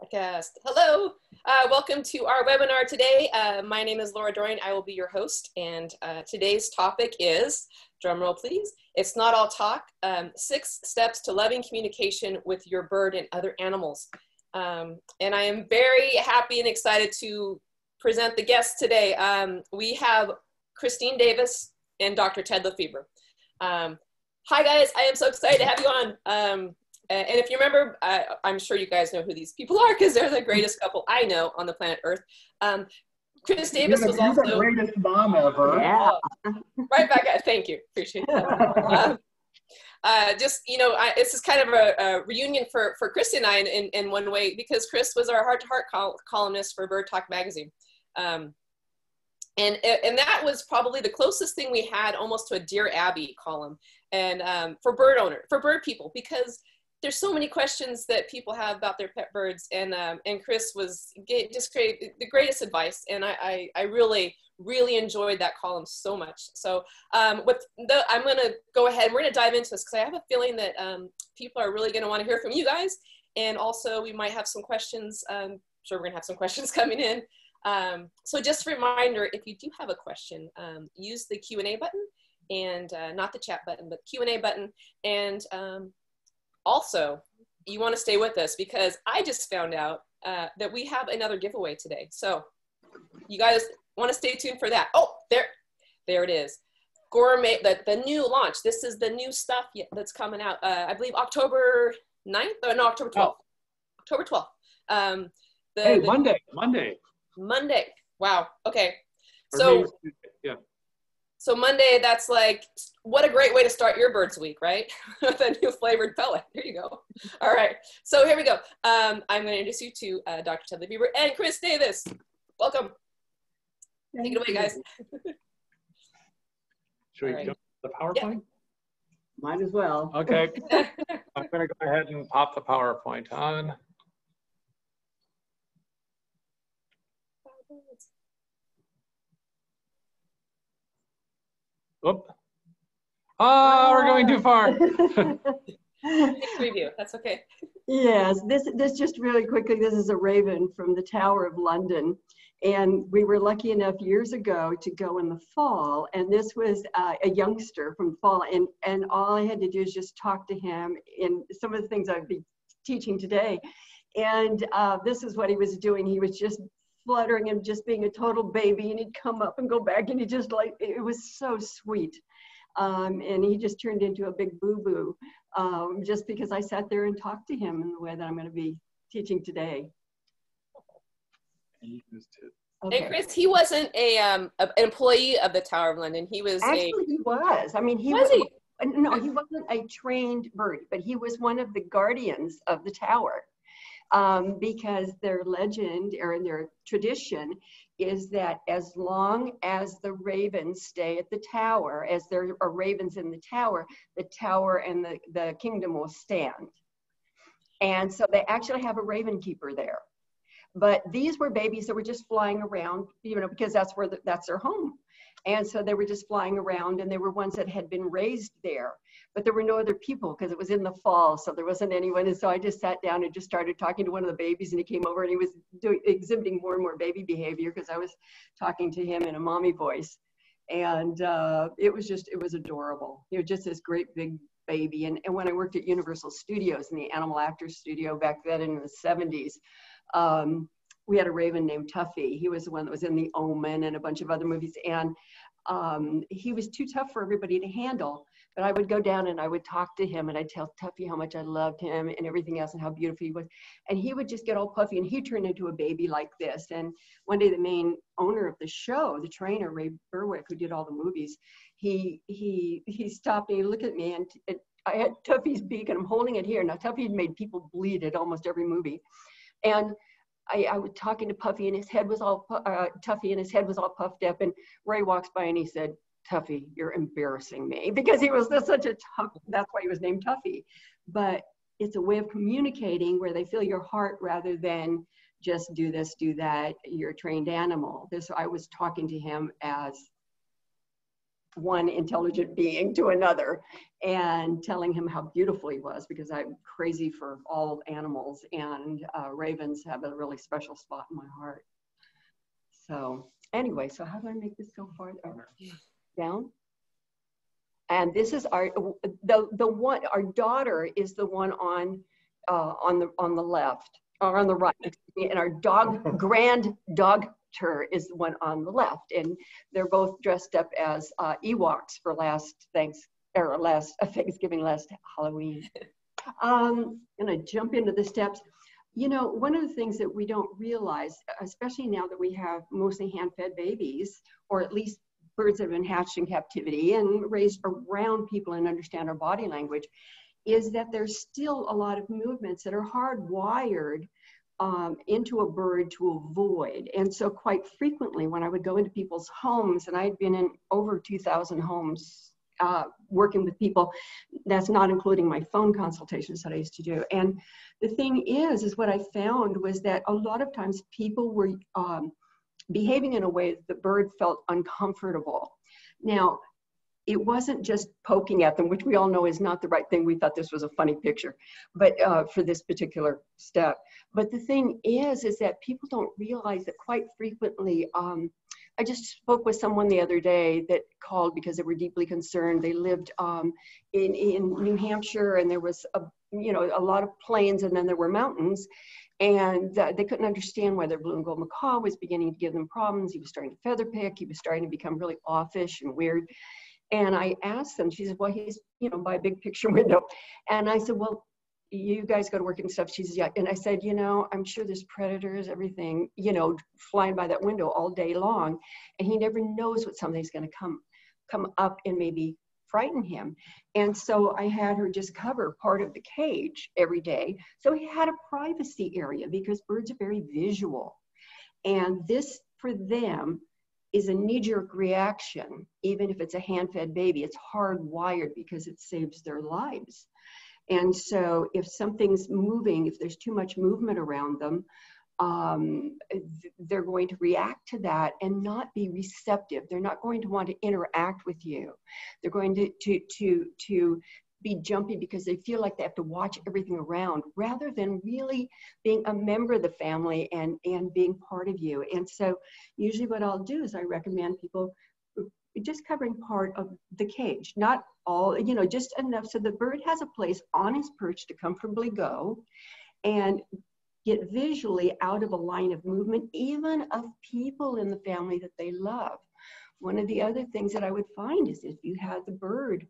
Podcast. Hello, welcome to our webinar today. My name is Laura Doering. I will be your host, and today's topic is, drumroll please, it's not all talk, 6 steps to loving communication with your bird and other animals. And I am very happy and excited to present the guests today. We have Christine Davis and Dr. Ted Lafeber. Hi guys, I am so excited to have you on. And if you remember, I'm sure you guys know who these people are because they're the greatest couple I know on the planet Earth. Chris Davis was also the greatest mom ever. Yeah. Right back at, thank you, appreciate that. Just, you know, this is kind of a reunion for Chris and I in one way, because Chris was our heart-to-heart columnist for Bird Talk magazine. And that was probably the closest thing we had almost to a Dear Abby column, and for bird people, because there's so many questions that people have about their pet birds, and Chris was just great, the greatest advice, and I really enjoyed that column so much. So I'm going to go ahead, we're going to dive into this because I have a feeling that people are really going to want to hear from you guys, and also we might have some questions. I'm sure we're going to have some questions coming in. So just a reminder, if you do have a question, use the Q&A button, and not the chat button, but Q&A button. And also, you want to stay with us because I just found out that we have another giveaway today. So you guys want to stay tuned for that. Oh, there it is. Gourmet, the new launch. This is the new stuff that's coming out, I believe October 9th, or no, October 12th. Oh. October 12th. Monday. Wow. Okay. So, yeah. So Monday, that's like, what a great way to start your Birds Week, right? With a new flavored pellet. Here you go. All right. So here we go. I'm going to introduce you to Dr. Ted Lafeber and Chris Davis. Welcome. Take it away, guys. Should we jump to the PowerPoint? Yeah. Might as well. Okay. I'm going to go ahead and pop the PowerPoint on. Whoop. Oh, we're going too far. Preview. That's okay. Yes, this just really quickly, this is a raven from the Tower of London. And we were lucky enough years ago to go in the fall. And this was a youngster from fall. And all I had to do is just talk to him in some of the things I'd be teaching today. And this is what he was doing. He was just fluttering and just being a total baby, and he'd come up and go back, and he just like, it was so sweet. And he just turned into a big boo-boo just because I sat there and talked to him in the way that I'm going to be teaching today. Okay. And Chris, he wasn't an employee of the Tower of London. He was actually he was. I mean, he No, he wasn't a trained bird, but he was one of the guardians of the tower. Because their legend or their tradition is that as long as the ravens stay at the tower, as there are ravens in the tower and the kingdom will stand. And so they actually have a raven keeper there. But these were babies that were just flying around, you know, because that's where that's their home. And so they were just flying around, and they were ones that had been raised there. But there were no other people because it was in the fall, so there wasn't anyone. And so I just sat down and just started talking to one of the babies, and he came over and he was exhibiting more and more baby behavior because I was talking to him in a mommy voice. And it was adorable. You know, just this great big baby. And when I worked at Universal Studios in the Animal Actors Studio back then in the 70s, we had a raven named Tuffy. He was the one that was in The Omen and a bunch of other movies. And he was too tough for everybody to handle. But I would go down and I would talk to him, and I'd tell Tuffy how much I loved him and everything else and how beautiful he was. And he would just get all puffy, and he turned into a baby like this. And one day the main owner of the show, the trainer, Ray Berwick, who did all the movies, he stopped and he looked at me, and I had Tuffy's beak and I'm holding it here. Now Tuffy had made people bleed at almost every movie. And I was talking to Puffy, and his head was all Tuffy, and his head was all puffed up. And Ray walks by and he said, "Tuffy, you're embarrassing me," because he was such a tough. That's why he was named Tuffy. But it's a way of communicating where they feel your heart rather than just do this, do that. You're a trained animal. I was talking to him as one intelligent being to another and telling him how beautiful he was, because I'm crazy for all animals, and ravens have a really special spot in my heart. So anyway, so how do I make this go farther? Down? And this is our, the one, our daughter is the one on the left, or on the right, and our grand dogter is the one on the left, and they're both dressed up as Ewoks for last Thanksgiving, last Halloween. I'm gonna jump into the steps. You know, one of the things that we don't realize, especially now that we have mostly hand-fed babies, or at least birds that have been hatched in captivity and raised around people and understand our body language, is that there's still a lot of movements that are hardwired into a bird to avoid. And so quite frequently when I would go into people's homes, and I had been in over 2,000 homes working with people, that's not including my phone consultations that I used to do. And the thing is what I found was that a lot of times people were behaving in a way that the bird felt uncomfortable. Now, it wasn't just poking at them, which we all know is not the right thing. We thought this was a funny picture, but for this particular step. But the thing is that people don't realize that quite frequently, I just spoke with someone the other day that called because they were deeply concerned. They lived in New Hampshire, and there was a lot of plains, and then there were mountains, and they couldn't understand why their blue and gold macaw was beginning to give them problems. He was starting to feather pick. He was starting to become really offish and weird. And I asked them, she said, well, he's, by a big picture window. And I said, well, you guys go to work and stuff. She said, yeah. And I said, I'm sure there's predators, everything, flying by that window all day long. And he never knows what something's going to come up and maybe frighten him. And so I had her just cover part of the cage every day. So he had a privacy area, because birds are very visual. And this, for them, is a knee-jerk reaction. Even if it's a hand-fed baby, it's hardwired because it saves their lives. And so if something's moving, if there's too much movement around them, they're going to react to that and not be receptive. They're not going to want to interact with you. They're going to be jumpy because they feel like they have to watch everything around, rather than really being a member of the family and being part of you. And so usually what I'll do is I recommend people just covering part of the cage, not all, just enough so the bird has a place on his perch to comfortably go and get visually out of a line of movement, even of people in the family that they love. One of the other things that I would find is if you had the bird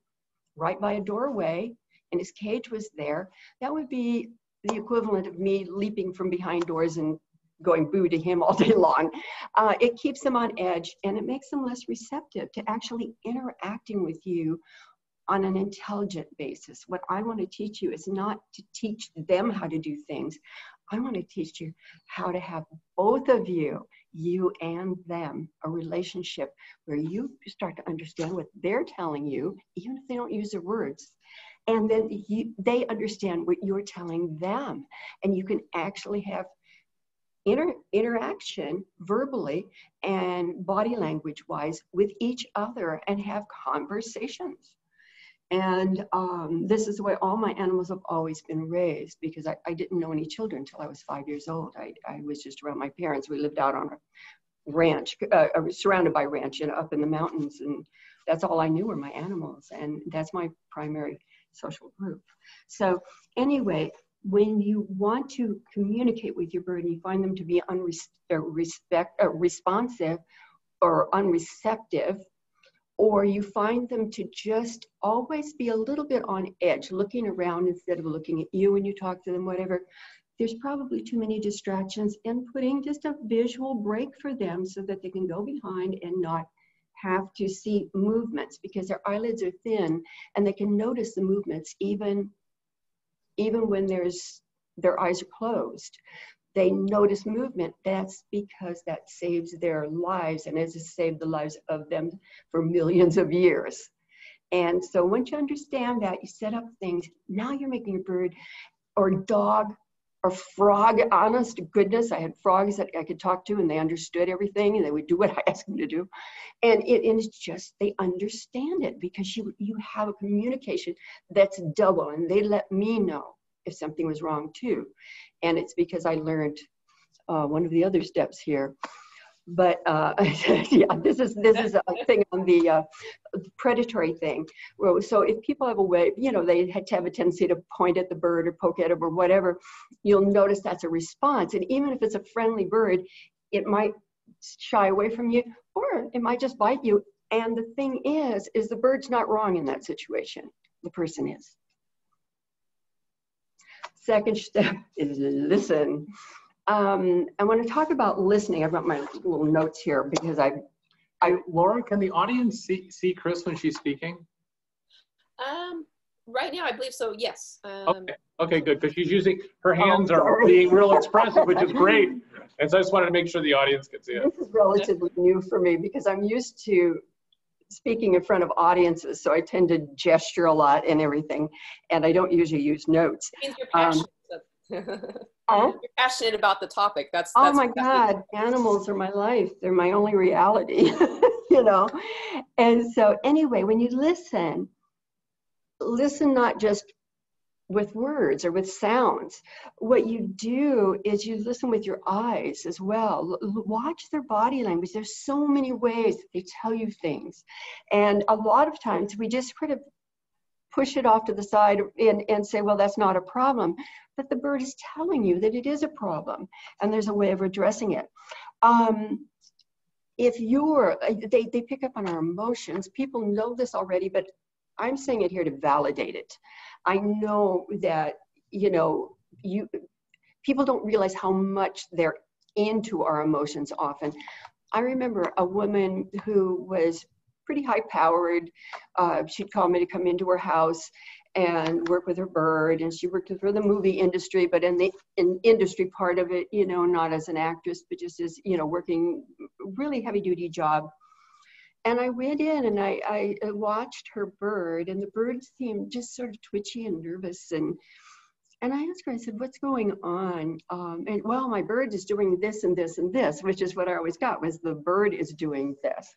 right by a doorway and his cage was there, that would be the equivalent of me leaping from behind doors and going boo to him all day long. It keeps them on edge, and it makes them less receptive to actually interacting with you on an intelligent basis. What I want to teach you is not to teach them how to do things. I want to teach you how to have both of you and them, a relationship where you start to understand what they're telling you, even if they don't use their words. And then they understand what you're telling them. And you can actually have interaction verbally and body language wise with each other and have conversations. And this is the way all my animals have always been raised, because I didn't know any children until I was 5 years old. I was just around my parents. We lived out on a ranch, surrounded by ranch and up in the mountains. And that's all I knew were my animals. And that's my primary social group. So anyway, when you want to communicate with your bird and you find them to be responsive or unreceptive, or you find them to just always be a little bit on edge, looking around instead of looking at you when you talk to them, whatever, there's probably too many distractions, and putting just a visual break for them so that they can go behind and not have to see movements, because their eyelids are thin and they can notice the movements even when their eyes are closed. They notice movement. That's because that saves their lives, and has saved the lives of them for millions of years. And so once you understand that, you set up things. Now you're making your bird or dog or frog. Honest to goodness, I had frogs that I could talk to and they understood everything and they would do what I asked them to do. And it's just, they understand it because you have a communication that's double, and they let me know if something was wrong too. And it's because I learned one of the other steps here. But yeah, this is a thing on the predatory thing. So if people have a way, you know, they had to have a tendency to point at the bird or poke at it or whatever, you'll notice that's a response. And even if it's a friendly bird, it might shy away from you, or it might just bite you. And the thing is the bird's not wrong in that situation. The person is. Second step is listen. I want to talk about listening. I've got my little notes here because Laura, can the audience see Chris when she's speaking? Right now, I believe so, yes. Okay, good, because she's using, her hands are being real expressive, which is great. And so I just wanted to make sure the audience could see it. This is relatively new for me because I'm used to speaking in front of audiences, so I tend to gesture a lot and everything, and I don't usually use notes. It means you're passionate. You're passionate about the topic. That's oh my God, animals are my life. They're my only reality, you know? And so anyway, when you listen not just with words or with sounds. What you do is you listen with your eyes as well. Watch their body language. There's so many ways that they tell you things. And a lot of times we just sort of push it off to the side and say, well, that's not a problem. But the bird is telling you that it is a problem, and there's a way of addressing it. If they pick up on our emotions. People know this already, but I'm saying it here to validate it. I know that, you know, people don't realize how much they're into our emotions often. I remember a woman who was pretty high-powered. She'd call me to come into her house and work with her bird, and she worked for the movie industry, but in the industry part of it, you know, not as an actress, but just as, you know, working really heavy-duty job. And I went in and I watched her bird, and the bird seemed just sort of twitchy and nervous. And I asked her, I said, what's going on? And well, my bird is doing this and this and this, which is what I always got, was the bird is doing this.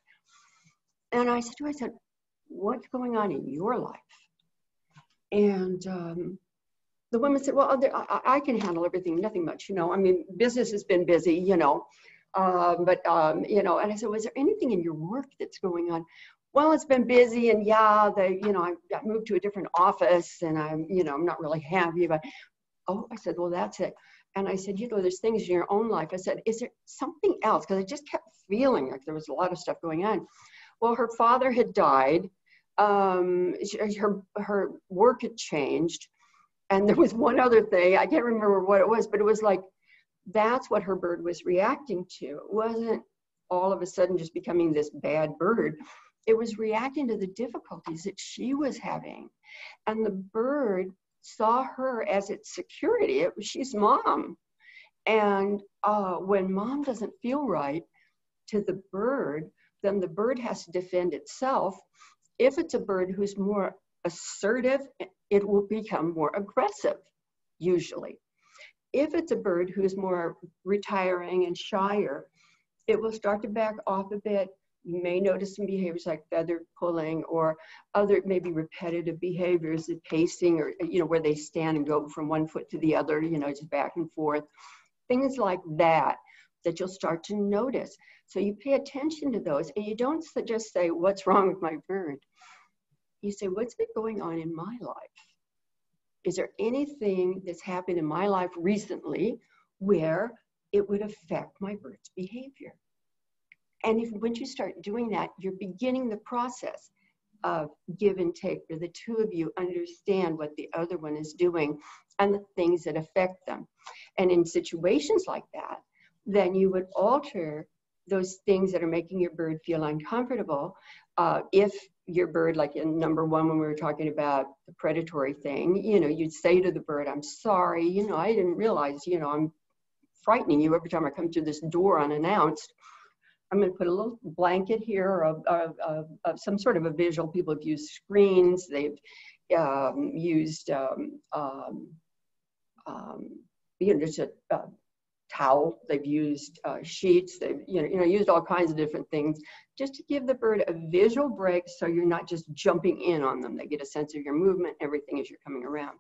And I said, what's going on in your life? And the woman said, well, I can handle everything, nothing much, you know. I mean, business has been busy, you know. You know, and I said, was there anything in your work that's going on? Well, it's been busy, and yeah, you know, I got moved to a different office, and I'm not really happy, but, oh, I said, well, that's it. And I said, you know, there's things in your own life. I said, is there something else? Because I just kept feeling like there was a lot of stuff going on. Well, her father had died. Her work had changed. And there was one other thing, I can't remember what it was, but it was like, that's what her bird was reacting to. It wasn't all of a sudden just becoming this bad bird. It was reacting to the difficulties that she was having. And the bird saw her as its security. She's mom. And when mom doesn't feel right to the bird, then the bird has to defend itself. If it's a bird who's more assertive, it will become more aggressive, usually. If it's a bird who's more retiring and shyer, it will start to back off a bit. You may notice some behaviors like feather pulling or other maybe repetitive behaviors, the pacing, or, you know, where they stand and go from one foot to the other, you know, just back and forth. Things like that you'll start to notice. So you pay attention to those, and you don't just say, what's wrong with my bird? You say, what's been going on in my life? Is there anything that's happened in my life recently where it would affect my bird's behavior? And once you start doing that, you're beginning the process of give and take, where the two of you understand what the other one is doing and the things that affect them. And in situations like that, then you would alter those things that are making your bird feel uncomfortable. If your bird, like in number one, when we were talking about the predatory thing, you know, you'd say to the bird, I'm sorry, you know, I didn't realize, you know, I'm frightening you every time I come through this door unannounced. I'm going to put a little blanket here of some sort of a visual. People have used screens. They've used there's a towel, they've used sheets, they've used all kinds of different things just to give the bird a visual break, so you're not just jumping in on them. They get a sense of your movement, everything as you're coming around.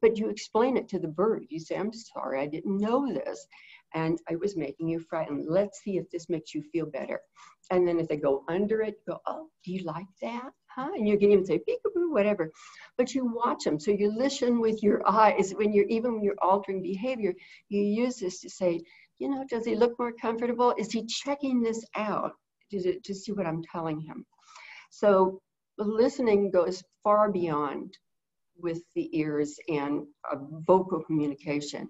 But you explain it to the bird. You say, I'm sorry, I didn't know this, and I was making you frightened. Let's see if this makes you feel better. And then if they go under it, go, oh, do you like that? Huh? And you can even say peekaboo, whatever. But you watch them. So you listen with your eyes. When you're altering behavior, you use this to say, does he look more comfortable? Is he checking this out to see what I'm telling him? So listening goes far beyond with the ears and vocal communication.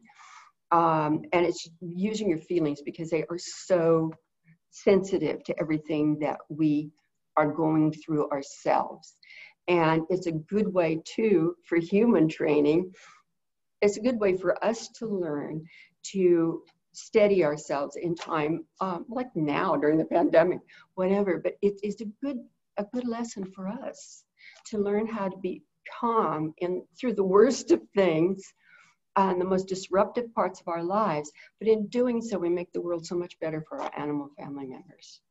And it's using your feelings, because they are so sensitive to everything that we are going through ourselves. And it's a good way too for human training. It's a good way for us to learn to steady ourselves in time, like now during the pandemic, whatever. But it is a good lesson for us to learn how to be calm through the worst of things and the most disruptive parts of our lives. But in doing so, we make the world so much better for our animal family members.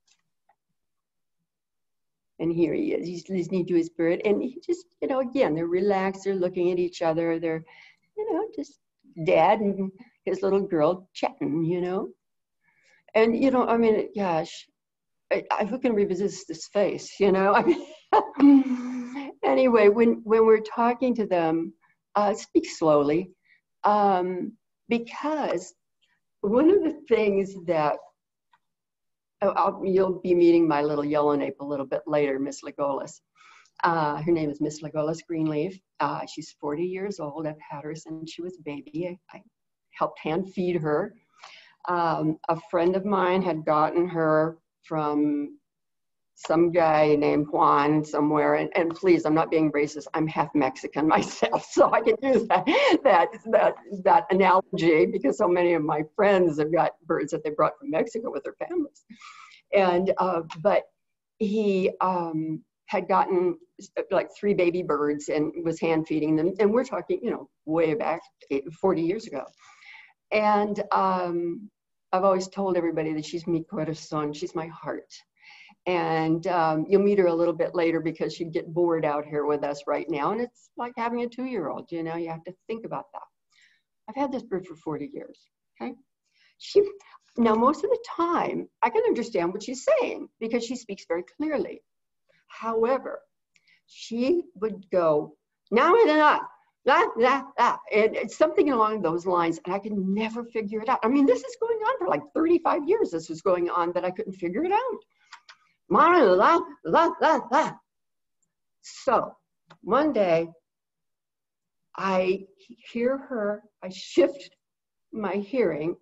And here he is, he's listening to his bird, and he just, again, they're relaxed, they're looking at each other, they're, just dad and his little girl chatting, And, gosh, who can resist this face, Anyway, when we're talking to them, speak slowly, because one of the things that you'll be meeting my little yellow nape a little bit later, Miss Legolas. Her name is Miss Legolas Greenleaf. She's 40 years old. I've had her since she was a baby. I helped hand feed her. A friend of mine had gotten her from some guy named Juan somewhere, and please, I'm not being racist. I'm half Mexican myself, so I can use that analogy, because so many of my friends have got birds that they brought from Mexico with their families. And but he had gotten like 3 baby birds and was hand feeding them, and we're talking, way back 40 years ago. And I've always told everybody that she's mi corazón, she's my heart. And you'll meet her a little bit later, because she'd get bored out here with us right now. And it's like having a 2-year-old, you have to think about that. I've had this bird for 40 years, okay? Now, most of the time, I can understand what she's saying, because she speaks very clearly. However, she would go, and it's something along those lines, and I could never figure it out. I mean, this is going on for like 35 years. This was going on, but I couldn't figure it out. So one day I hear her, I shift my hearing,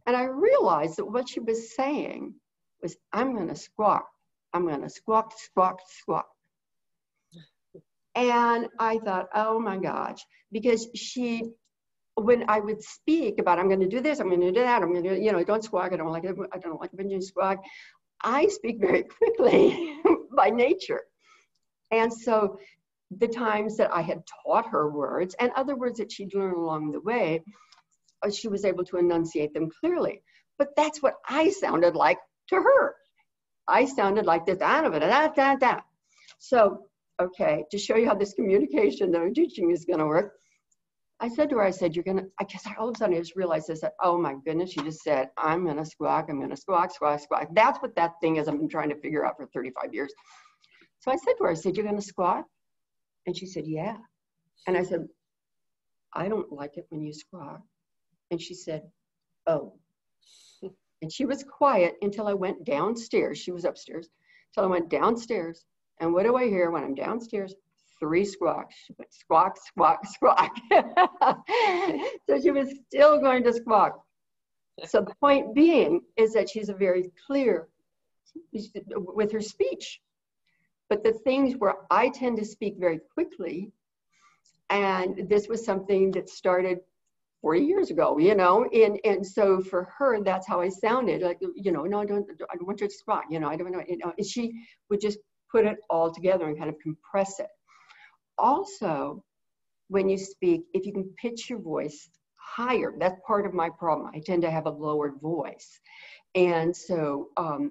and I realized that what she was saying was, I'm going to squawk. I'm going to squawk, squawk, squawk. And I thought, oh my gosh, because when I would speak about, I'm going to do this, I'm going to do that, I'm going to, don't squawk, I don't like it when you squawk. I speak very quickly by nature. And so the times that I had taught her words and other words that she'd learned along the way, she was able to enunciate them clearly. But that's what I sounded like to her. I sounded like this, So, okay, to show you how this communication that I'm teaching is going to work, I said to her, you're going to, I guess all of a sudden I just realized, I said, oh my goodness, she just said, I'm going to squawk, squawk, squawk. That's what that thing is I've been trying to figure out for 35 years. So I said to her, you're going to squawk? And she said, yeah. And I said, I don't like it when you squawk. And she said, oh. And she was quiet until I went downstairs. She was upstairs. Until I went downstairs. And what do I hear when I'm downstairs? 3 squawks. She went squawk, squawk, squawk. So she was still going to squawk. So the point being is that she's a very clear with her speech. But the things where I tend to speak very quickly, and this was something that started 40 years ago, and so for her, that's how I sounded. Like, no, I don't want you to squawk, I don't know, and she would just put it all together and kind of compress it. Also, when you speak, if you can pitch your voice higher. That's part of my problem. I tend to have a lowered voice. And so,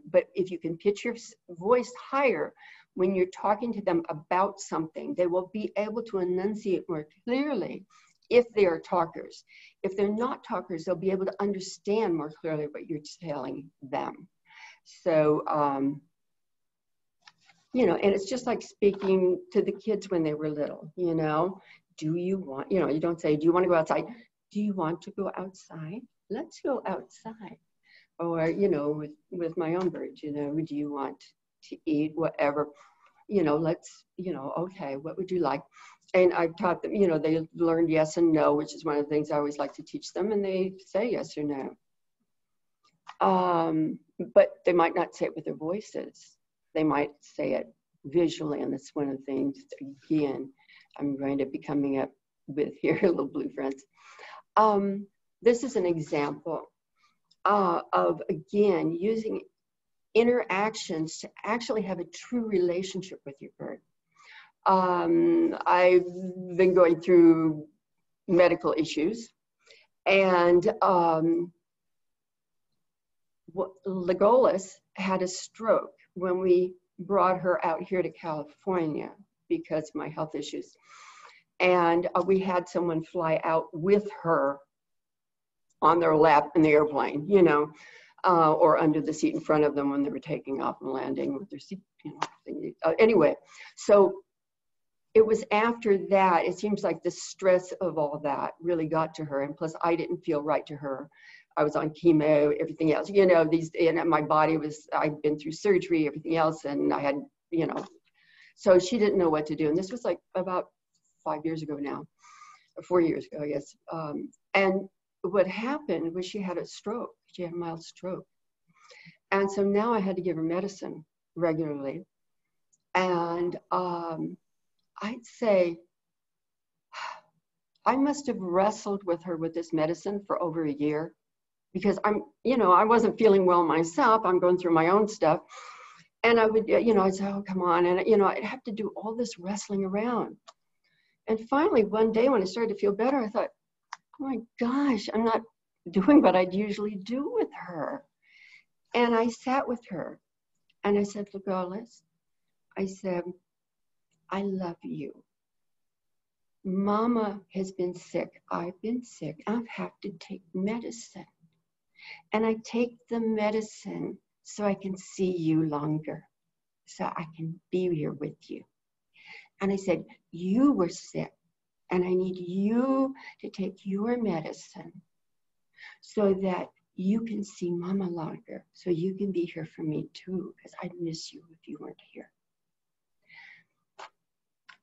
but if you can pitch your voice higher, when you're talking to them about something, they will be able to enunciate more clearly if they are talkers. If they're not talkers, they'll be able to understand more clearly what you're telling them. So, you know, and it's just like speaking to the kids when they were little, you know, do you want, you know, you don't say, do you want to go outside? Do you want to go outside? Let's go outside. Or, you know, with my own birds, you know, do you want to eat whatever? You know, let's, you know, okay, what would you like? And I've taught them, you know, they learned yes and no, which is one of the things I always like to teach them, and they say yes or no. But they might not say it with their voices. They might say it visually, and that's one of the things, again, I'm going to be coming up with here, little blue friends. This is an example of, again, using interactions to actually have a true relationship with your bird. I've been going through medical issues, and Legolas had a stroke when we brought her out here to California because of my health issues. And we had someone fly out with her on their lap in the airplane, you know, or under the seat in front of them when they were taking off and landing with their seat, you know. Anyway, so it was after that, it seems like the stress of all that really got to her. And plus I didn't feel right to her. I was on chemo, everything else, you know, and my body was, I'd been through surgery, everything else. And I had, you know, so she didn't know what to do. And this was like about 5 years ago now, or 4 years ago, I guess. And what happened was she had a stroke. She had a mild stroke. And so now I had to give her medicine regularly. And I'd say I must have wrestled with her with this medicine for over a year, because you know, I wasn't feeling well myself. I'm going through my own stuff. And I would, you know, I'd say, oh, come on. And, you know, I'd have to do all this wrestling around. And finally, one day when I started to feel better, I thought, oh my gosh, I'm not doing what I'd usually do with her. And I sat with her and I said, Legolas, I said, I love you. Mama has been sick. I've been sick. I've had to take medicine. And I take the medicine so I can see you longer, so I can be here with you. And I said, you were sick, and I need you to take your medicine so that you can see Mama longer, so you can be here for me too, because I'd miss you if you weren't here.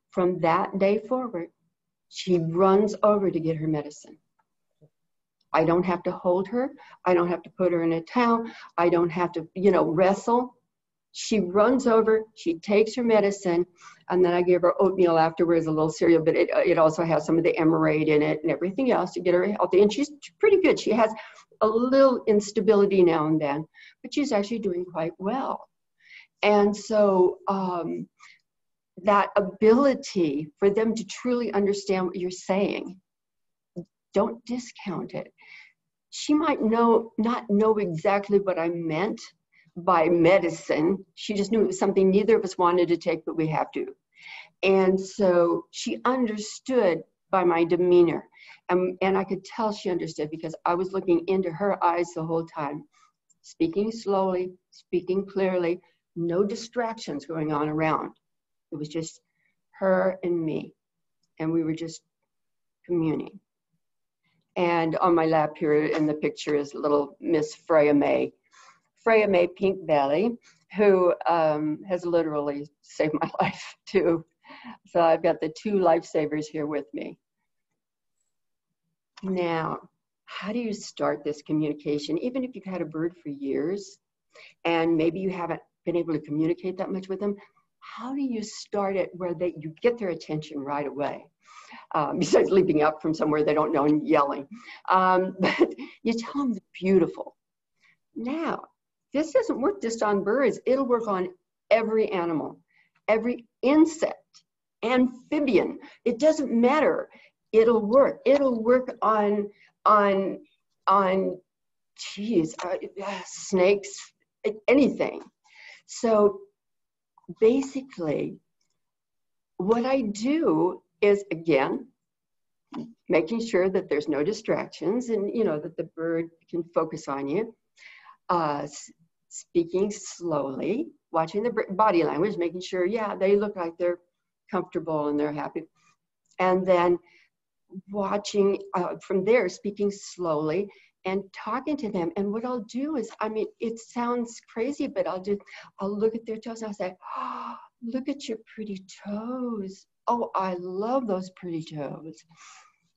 From that day forward, she runs over to get her medicine. I don't have to hold her. I don't have to put her in a towel. I don't have to, you know, wrestle. She runs over, she takes her medicine, and then I give her oatmeal afterwards, a little cereal, but it also has some of the emerald in it and everything else to get her healthy. And she's pretty good. She has a little instability now and then, but she's actually doing quite well. And so that ability for them to truly understand what you're saying, don't discount it. She might not know exactly what I meant by medicine. She just knew it was something neither of us wanted to take, but we have to. And so she understood by my demeanor. And I could tell she understood because I was looking into her eyes the whole time, speaking slowly, speaking clearly, no distractions going on around. It was just her and me. And we were just communing. And on my lap here in the picture is little Miss Freya May Pink Belly, who has literally saved my life too. So I've got the two lifesavers here with me. Now, how do you start this communication? Even if you've had a bird for years and maybe you haven't been able to communicate that much with them, how do you start it where you get their attention right away? Besides leaping up from somewhere they don't know and yelling. But you tell them they're beautiful. Now, this doesn't work just on birds. It'll work on every animal, every insect, amphibian. It doesn't matter. It'll work. It'll work on geez, snakes, anything. So basically, what I do is, again, making sure that there's no distractions and, you know, that the bird can focus on you. Speaking slowly, watching the body language, making sure, yeah, they look like they're comfortable and they're happy. And then watching from there, speaking slowly and talking to them. And what I'll do is, I mean, it sounds crazy, but I'll look at their toes and I'll say, oh, look at your pretty toes. Oh, I love those pretty toes.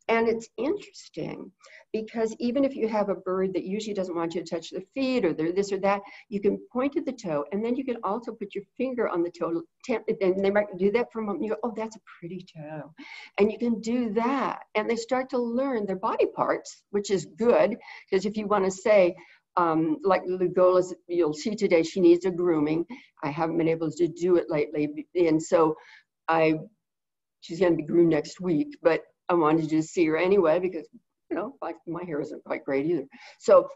And it's interesting because even if you have a bird that usually doesn't want you to touch the feet or this or that, you can point to the toe and then you can also put your finger on the toe. And they might do that for a moment. You go, oh, that's a pretty toe. And you can do that. And they start to learn their body parts, which is good. Because if you want to say, like Legolas, you'll see today, she needs a grooming. I haven't been able to do it lately. And so she's going to be groomed next week. But I wanted to see her anyway because, you know, like my hair isn't quite great either. So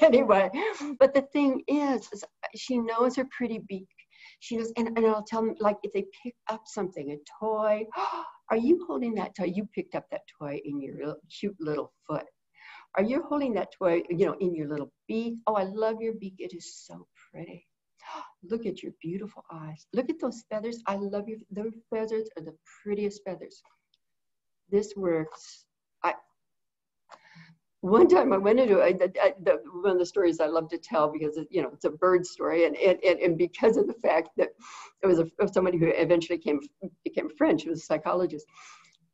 anyway, but the thing is she knows her pretty beak. She knows, and I'll tell them, like, if they pick up something, a toy, oh, are you holding that toy? You picked up that toy in your cute little foot. Are you holding that toy, you know, in your little beak? Oh, I love your beak. It is so pretty. Look at your beautiful eyes. Look at those feathers. I love your, those feathers are the prettiest feathers. This works. One time I went into one of the stories I love to tell because, you know, it's a bird story, and because of the fact that it was somebody who eventually became a friend. She was a psychologist.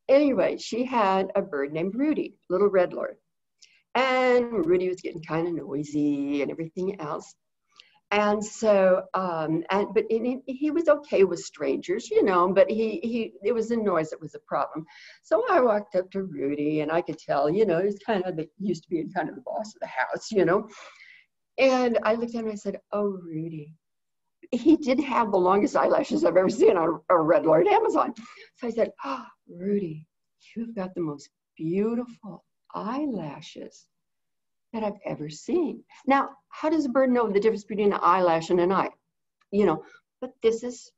Anyway, she had a bird named Rudy, little red lord, and Rudy was getting kind of noisy and everything else. And so, but he was okay with strangers, you know, but it was the noise that was the problem. So I walked up to Rudy and I could tell, you know, he's kind of used to be kind of the boss of the house, you know. And I looked at him and I said, oh, Rudy. He did have the longest eyelashes I've ever seen on a Red Lord Amazon. So I said, oh, Rudy, you've got the most beautiful eyelashes that I've ever seen. Now, how does a bird know the difference between an eyelash and an eye? You know, but this is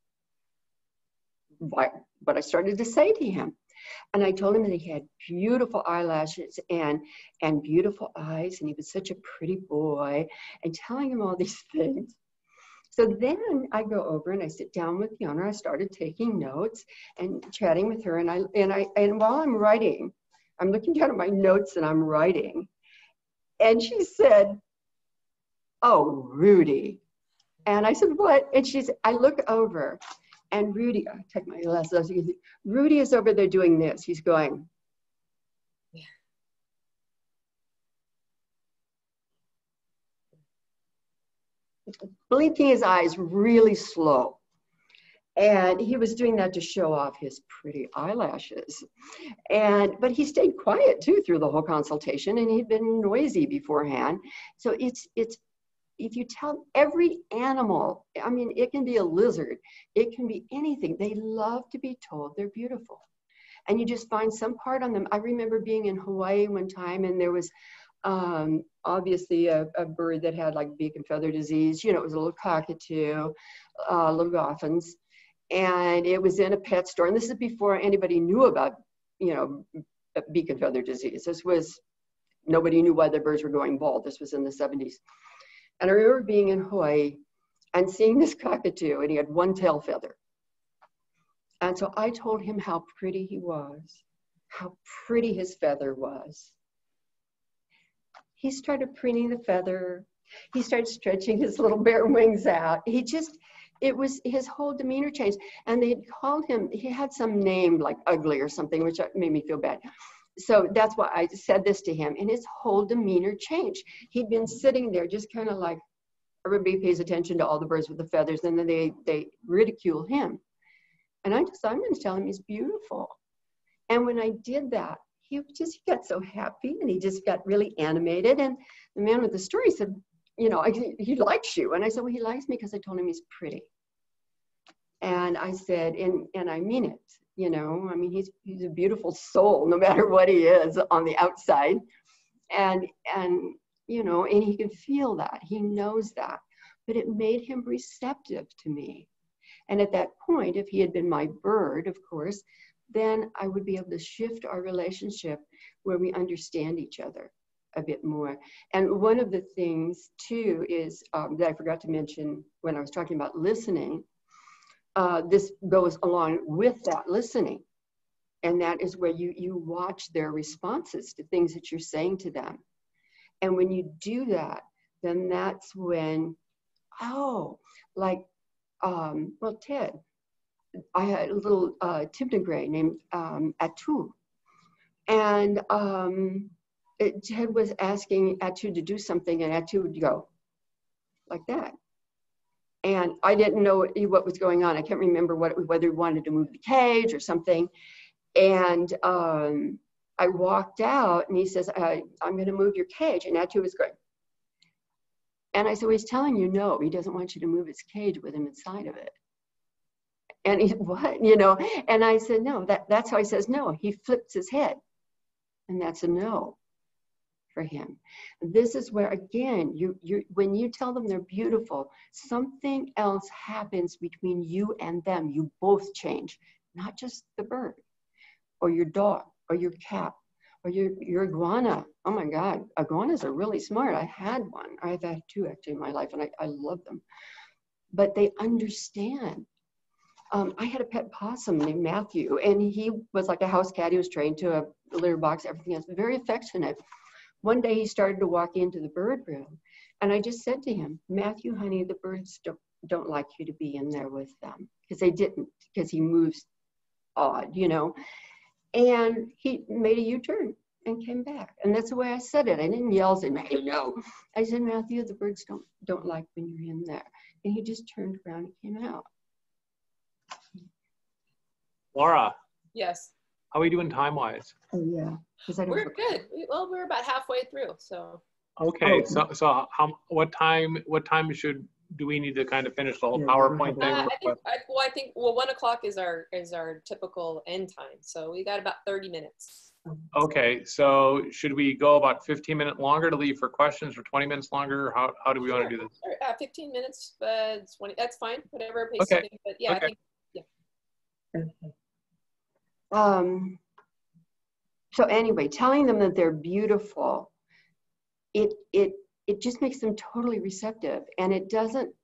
what I started to say to him. And I told him that he had beautiful eyelashes and beautiful eyes, and he was such a pretty boy, and telling him all these things. So then I go over and I sit down with the owner. I started taking notes and chatting with her, and while I'm writing, I'm looking down at my notes and I'm writing. And she said, oh, Rudy. And I said, what? And she said, I look over and Rudy, I take my glasses off. Rudy is over there doing this. He's going. Yeah. Blinking his eyes really slow. And he was doing that to show off his pretty eyelashes. But he stayed quiet too through the whole consultation, and he'd been noisy beforehand. So it's if you tell every animal, I mean, it can be a lizard, it can be anything. They love to be told they're beautiful. And you just find some part on them. I remember being in Hawaii one time, and there was obviously a bird that had like beak and feather disease. You know, it was a little cockatoo, little goffins. And it was in a pet store. And this is before anybody knew about, you know, beak and feather disease. Nobody knew why the birds were going bald. This was in the 70s. And I remember being in Hawaii and seeing this cockatoo, and he had one tail feather. And so I told him how pretty he was, how pretty his feather was. He started preening the feather. He started stretching his little bare wings out. It was his whole demeanor changed. And they called him, he had some name like ugly or something, which made me feel bad. So that's why I said this to him, and his whole demeanor changed. He'd been sitting there just kind of like, everybody pays attention to all the birds with the feathers, and then they ridicule him. And I'm going to tell him he's beautiful. And when I did that, he got so happy, and he just got really animated. And the man with the story said, you know, he likes you. And I said, well, he likes me because I told him he's pretty. And I said, and I mean it, you know, I mean, he's a beautiful soul, no matter what he is on the outside. And, you know, and he can feel that, he knows that, but it made him receptive to me. And at that point, if he had been my bird, of course, then I would be able to shift our relationship where we understand each other a bit more. And one of the things too is that I forgot to mention when I was talking about listening, this goes along with that listening. And that is where you watch their responses to things that you're saying to them. And when you do that, then that's when, oh, like, well, Ted, I had a little Timnagray named Atu. And Ted was asking Atu to do something, and Atu would go like that. And I didn't know what was going on. I can't remember whether he wanted to move the cage or something. And I walked out, and he says, I'm going to move your cage. And Atu was going. And I said, well, he's telling you no. He doesn't want you to move his cage with him inside of it. And he, what? You know? And I said, no, that's how he says no. He flips his head. And that's a no for him. This is where, again, when you tell them they're beautiful, something else happens between you and them. You both change, not just the bird or your dog or your cat or your iguana. Oh my God, iguanas are really smart. I had one. I've had two actually in my life, and I love them. But they understand. I had a pet possum named Matthew, and he was like a house cat. He was trained to a litter box, everything else, very affectionate. One day he started to walk into the bird room, and I just said to him, Matthew, honey, the birds don't like you to be in there with them, because they didn't, because he moves odd, you know. And he made a U-turn and came back. And that's the way I said it. I didn't yell, say, Matthew, no. I said, Matthew, the birds don't like when you're in there. And he just turned around and came out. Laura. Yes. How are we doing time-wise? Oh, yeah. We're good. Well, we're about halfway through, so. Okay, so what time do we need to kind of finish the whole PowerPoint thing? I think 1 o'clock is our typical end time, so we got about 30 minutes. Okay, so should we go about 15 minutes longer to leave for questions, or 20 minutes longer? How do we want to do this? 15 minutes, 20. That's fine. Whatever pace Okay. you think, but yeah, Okay. I think. So anyway, telling them that they're beautiful, it just makes them totally receptive, and it doesn't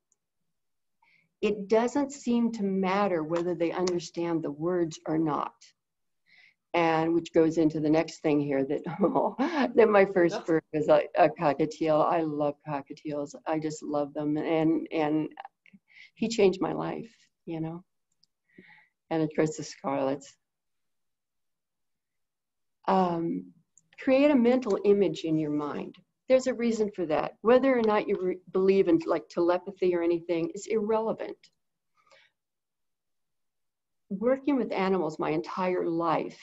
seem to matter whether they understand the words or not. And which goes into the next thing here, that my first bird is a cockatiel. I love cockatiels. I just love them, and he changed my life, you know. And of course the scarlets. Create a mental image in your mind. There's a reason for that. Whether or not you believe in like telepathy or anything is irrelevant. Working with animals my entire life,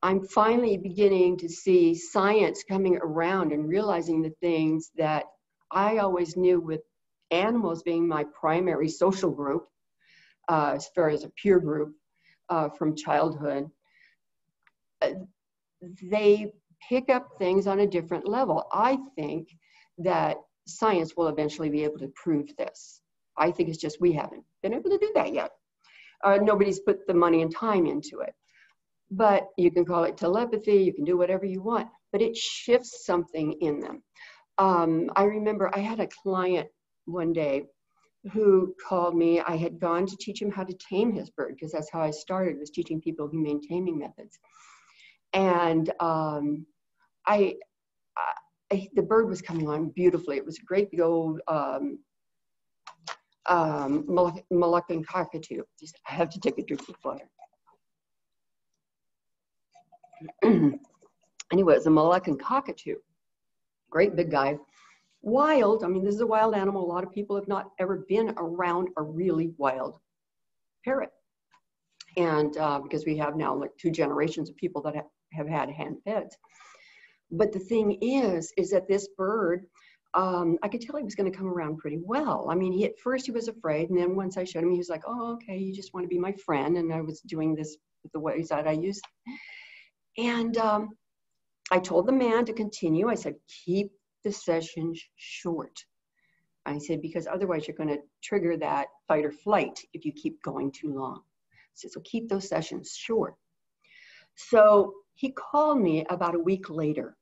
I'm finally beginning to see science coming around and realizing the things that I always knew, with animals being my primary social group, as far as a peer group from childhood. They pick up things on a different level. I think that science will eventually be able to prove this. I think it's just we haven't been able to do that yet. Nobody's put the money and time into it. But you can call it telepathy, you can do whatever you want, but it shifts something in them. I remember I had a client one day who called me. I had gone to teach him how to tame his bird, because that's how I started, was teaching people humane taming methods. And the bird was coming on beautifully. It was a great big old Moluccan cockatoo. I have to take a drink of water. Anyway, it was a Moluccan cockatoo. Great big guy. Wild. I mean, this is a wild animal. A lot of people have not ever been around a really wild parrot. And because we have now like 2 generations of people that have had hand pets. But the thing is that this bird, I could tell he was going to come around pretty well. I mean, at first he was afraid, and then once I showed him, he was like, oh, okay, you just want to be my friend. And I was doing this with the ways that I used. And I told the man to continue. I said, keep the sessions short. I said, because otherwise you're going to trigger that fight or flight if you keep going too long. I said, so keep those sessions short. So he called me about a week later,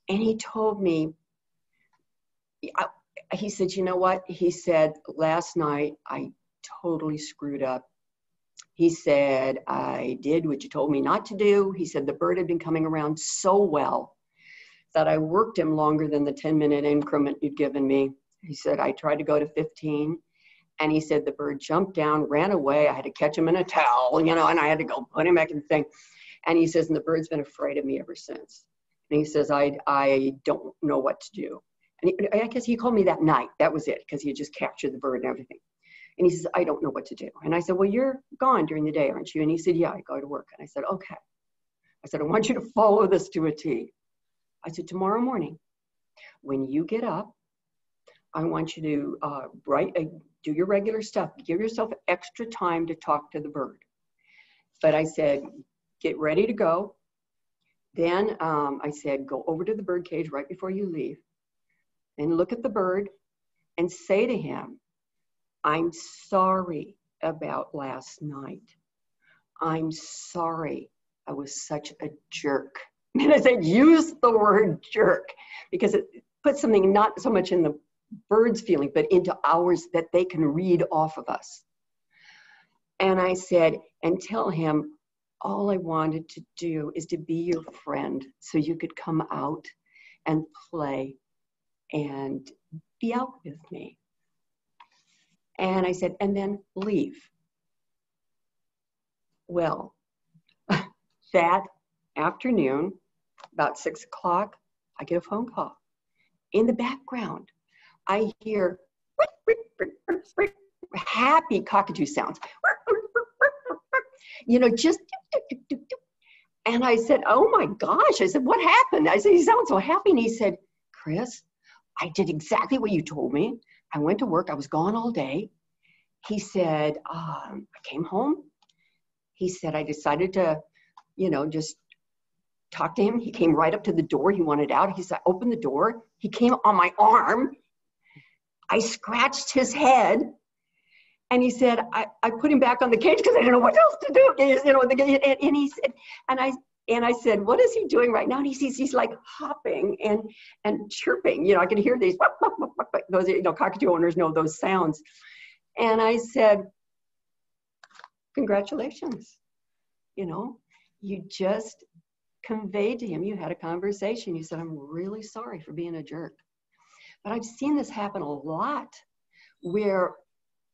and he told me, he said, you know what? He said, last night I totally screwed up. He said, I did what you told me not to do. He said, the bird had been coming around so well that I worked him longer than the 10-minute increment you'd given me. He said, I tried to go to 15. And he said, the bird jumped down, ran away. I had to catch him in a towel, you know, and I had to go put him back in the thing. And he says, and the bird's been afraid of me ever since. And he says, I don't know what to do. And I guess he called me that night. That was it, because he had just captured the bird and everything. And he says, I don't know what to do. And I said, well, you're gone during the day, aren't you? And he said, yeah, I go to work. And I said, okay. I said, I want you to follow this to a T. I said, tomorrow morning, when you get up, I want you to do your regular stuff. Give yourself extra time to talk to the bird. But I said, get ready to go. Then I said, go over to the bird cage right before you leave and look at the bird and say to him, I'm sorry about last night. I'm sorry I was such a jerk. And I said, use the word jerk, because it puts something not so much in the bird's feeling, but into ours that they can read off of us. And I said, and tell him, all I wanted to do is to be your friend so you could come out and play and be out with me. And I said, and then leave. Well, that afternoon, about 6 o'clock, I get a phone call. In the background, I hear happy cockatoo sounds. You know, just, and I said, oh my gosh. I said, what happened? I said, he sounds so happy. And he said, Chris, I did exactly what you told me. I went to work. I was gone all day. He said, I came home. He said, I decided to, you know, just talk to him. He came right up to the door. He wanted out. He said, I opened the door. He came on my arm. I scratched his head. And he said, I put him back on the cage because I didn't know what else to do. You know, and he said, and I said, what is he doing right now? And he's like hopping and chirping. You know, I could hear these, those, you know, cockatoo owners know those sounds. And I said, congratulations. You know, you just conveyed to him, you had a conversation. You said, I'm really sorry for being a jerk. But I've seen this happen a lot, where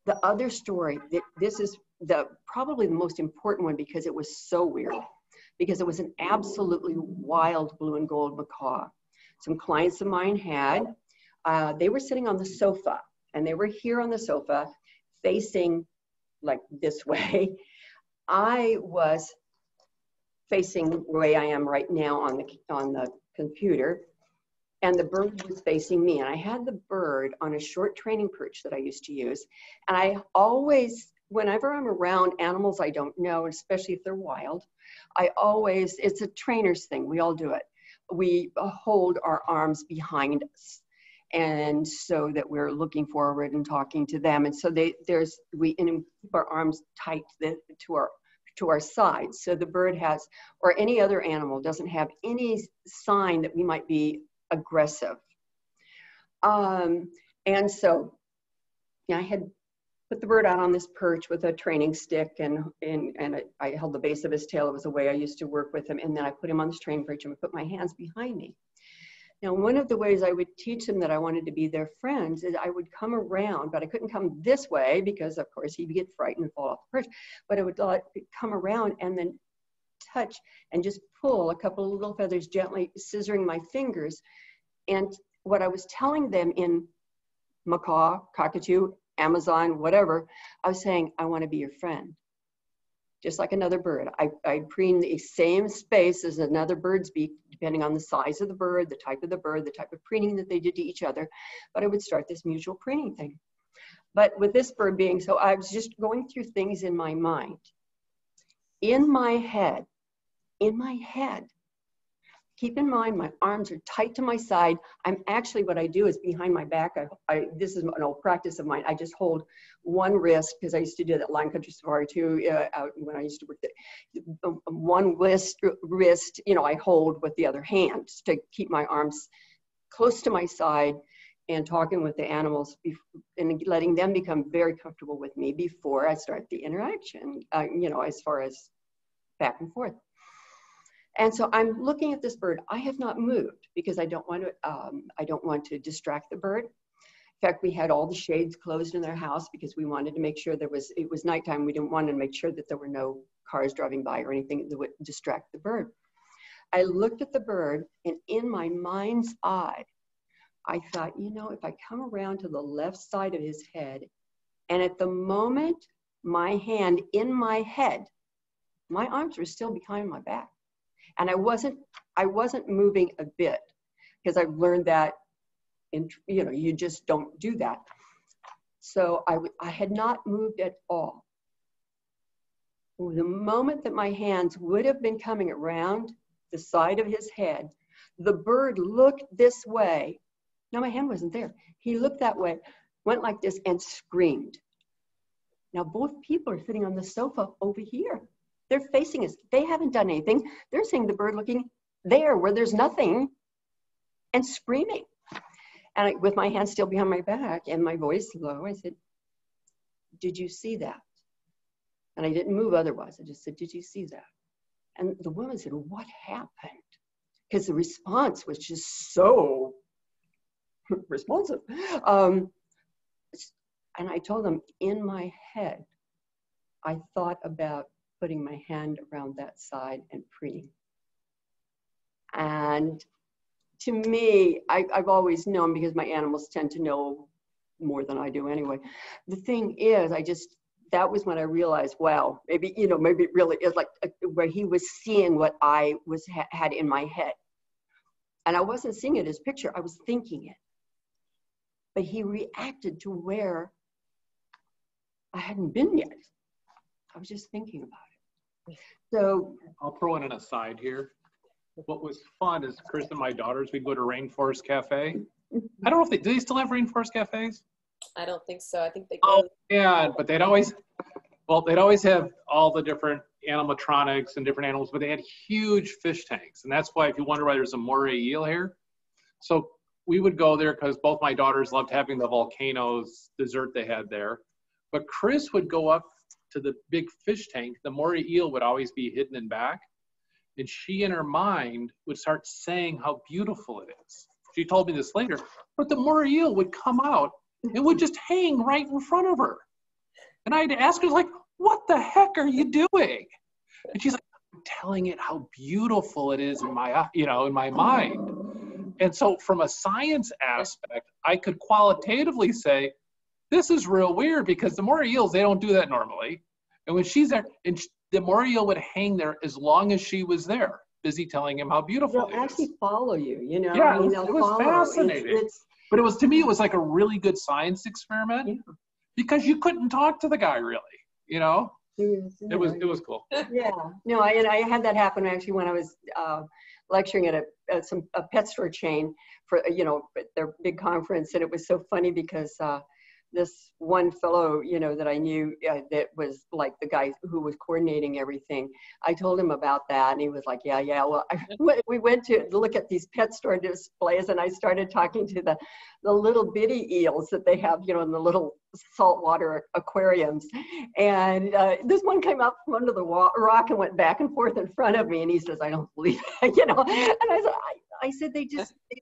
the other story, this is probably the most important one, because it was so weird, because it was an absolutely wild blue and gold macaw. Some clients of mine had, they were sitting on the sofa, and they were here on the sofa facing like this way. I was facing the way I am right now on the computer, and the bird was facing me. And I had the bird on a short training perch that I used to use. And I always, whenever I'm around animals I don't know, especially if they're wild, it's a trainer's thing. We all do it. We hold our arms behind us, and so that we're looking forward and talking to them. And so we keep our arms tight to our sides. So the bird has, or any other animal, doesn't have any sign that we might be aggressive. And so I had put the bird out on this perch with a training stick, and I held the base of his tail. It was the way I used to work with him. And then I put him on this training perch and I put my hands behind me. Now, one of the ways I would teach them that I wanted to be their friends is I would come around, but I couldn't come this way because, of course, he'd get frightened and fall off the perch. But I would come around and then touch and just pull a couple of little feathers, gently scissoring my fingers. And what I was telling them in macaw, cockatoo, Amazon, whatever, I was saying, I want to be your friend. Just like another bird. I'd preen the same space as another bird's beak, depending on the size of the bird, the type of the bird, the type of preening that they did to each other. But I would start this mutual preening thing. But with this bird being, so I was just going through things in my mind. In my head, keep in mind, my arms are tight to my side. I'm actually, what I do is behind my back, this is an old practice of mine. I just hold one wrist, because I used to do that Lion Country Safari too, out when I used to work there. One wrist, I hold with the other hand to keep my arms close to my side, and talking with the animals and letting them become very comfortable with me before I start the interaction, as far as back and forth. And so I'm looking at this bird. I have not moved because I don't want to distract the bird. In fact, we had all the shades closed in their house because we wanted to make sure it was nighttime. We didn't want to make sure that there were no cars driving by or anything that would distract the bird. I looked at the bird, and in my mind's eye, I thought, if I come around to the left side of his head, and at the moment, my hand in my head, my arms were still behind my back. And I wasn't moving a bit, because I've learned that, you just don't do that. So I had not moved at all. The moment that my hands would have been coming around the side of his head, the bird looked this way. No, my hand wasn't there. He looked that way, went like this, and screamed. Now, both people are sitting on the sofa over here. They're facing us. They haven't done anything. They're seeing the bird looking there where there's nothing and screaming. And with my hand still behind my back and my voice low, I said, "Did you see that?" And I didn't move otherwise. I just said, "Did you see that?" And the woman said, "What happened?" Because the response was just so responsive. And I told them, in my head, I thought about putting my hand around that side and preening. And to me, I've always known, because my animals tend to know more than I do anyway. The thing is, that was when I realized, wow, maybe it really is like where he was seeing what I had in my head. And I wasn't seeing it as picture, I was thinking it. But he reacted to where I hadn't been yet. I was just thinking about it. So I'll throw in an aside here. What was fun is Chris and my daughters, we'd go to Rainforest Cafe. I don't know if do they still have Rainforest Cafes? I don't think so. I think they Oh, go. yeah, but they'd always have all the different animatronics and different animals, but they had huge fish tanks. And that's why, if you wonder why there's a moray eel here. So we would go there because both my daughters loved having the volcanoes dessert they had there. But Chris would go up to the big fish tank. The moray eel would always be hidden in back. And she, in her mind, would start saying how beautiful it is. She told me this later, but the moray eel would come out and would just hang right in front of her. And I'd ask her, like, what the heck are you doing? And she's like, I'm telling it how beautiful it is in my, in my mind. And so from a science aspect, I could qualitatively say, this is real weird, because the moray eels, they don't do that normally. And when she's there, the moray eel would hang there as long as she was there, busy telling him how beautiful they'll it is. actually follow you, Yeah, it was fascinating. But it was, to me, it was like a really good science experiment, yeah, because you couldn't talk to the guy really, It was cool. Yeah, no, I had that happen actually when I was lecturing at a pet store chain for their big conference, and it was so funny because this one fellow, that I knew that was like the guy who was coordinating everything. I told him about that, and he was like, yeah. Well, we went to look at these pet store displays, and I started talking to the little bitty eels that they have, in the little saltwater aquariums. And this one came up from under the rock and went back and forth in front of me, and he says, I don't believe it, And I said, they